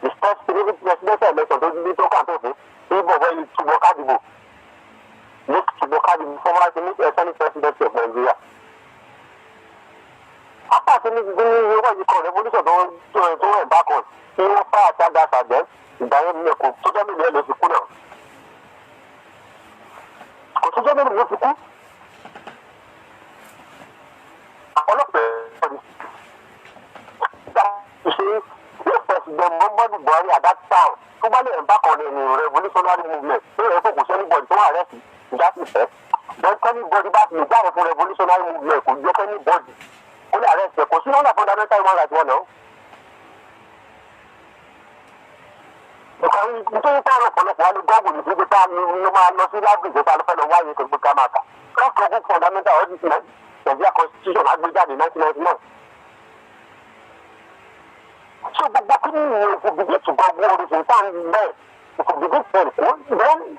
the first presidential election tó ní tó kàn tó fún ní bọ̀bọ̀ yìí túbọ̀ kádìbò ní túbọ̀ kádìbò former senate president of Nigeria. after ní ìwé yìí kan revolution tó wẹ̀ back on tí wọ́n fà àtàgà àtàjẹ́ ìgbà yẹn ní ẹ̀kọ́ tó jẹ́ mílíọ̀nù ló fi kú náà. kò tó jẹ́ mílíọ̀nù ló fi kú. ọlọ́pàá ṣe president Muhammadu Buhari at that time tó bá lè embark on a revolutionary movement tó yẹ kó kò sẹ́ni bọ̀dì tó wà rẹ́sì ìjà sì fẹ́ then anybody bá ti lè jáde fún revolutionary movement kò jẹ́ anybody ó lè arrest ẹ̀ kò sí lọ́nà fundamental human rights wọn náà. nítorí táwọn ọ̀pọ̀lọpọ̀ wa ní gọ́ọ̀gù ní ibi tá a ló máa lọ sí lágbègbè tá a lọ fẹ́ lọ wáyé tó gbé kámáka lọ́kọ̀ọ́gù fundamental audit Nigeria constitution agbéjáde 1999. so gbogbo kí ni ìfòbìdì tó gbogbo orísun tá a ń bẹ̀ ìfòbìdì tẹ̀lé then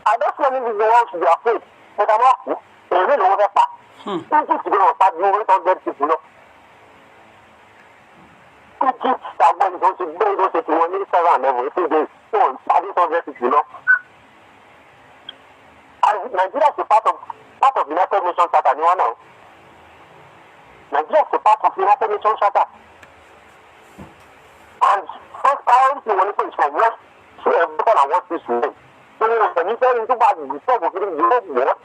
I don't see any reason why should be afraid but I'm not kú èyí mélòó wọ́n fẹ́ pa Egypt gbé wọn pa ju 800 people lọ. Egypt tàgbọ́n ní tó ti gbé tó ṣe ti wọn ní 7 and 11 days wọn pa 800 people lọ. And Nigeria is a part of United Nations Charter ni wọn náà. Nigeria is a part of United Nations Charter. And first priority wọn ní pé ìṣòwò west to everyone and what is name. So ní ọ̀sẹ̀ ní sẹ́yìn tó bá dìbò sọ́ọ̀bù kiri yóò wọ́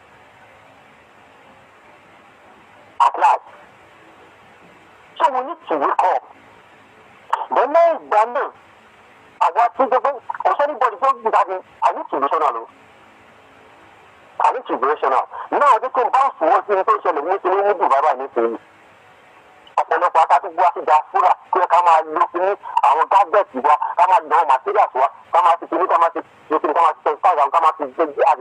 at last. So we need to wake up. Then now ìgbà náà àwọn àtúntò fún ọ̀sẹ̀ níbọ̀dì tó gbìdá ni I need to be rational o. I need to be rational. Náà ọdún tó ń bá fòwò sí ní tó ṣẹlẹ̀ ní ti ní níbi bàbá ní ti rí. ọ̀pọ̀lọpọ̀ akátúgbò àtijọ́ àfúrà kí ẹ ká máa lo kíní àwọn gájẹ́ẹ̀tì wa ká máa dán materials wa ká máa ti kíní ká máa ti kíní ká máa ti tẹ̀ fáìlì ká máa ti gbé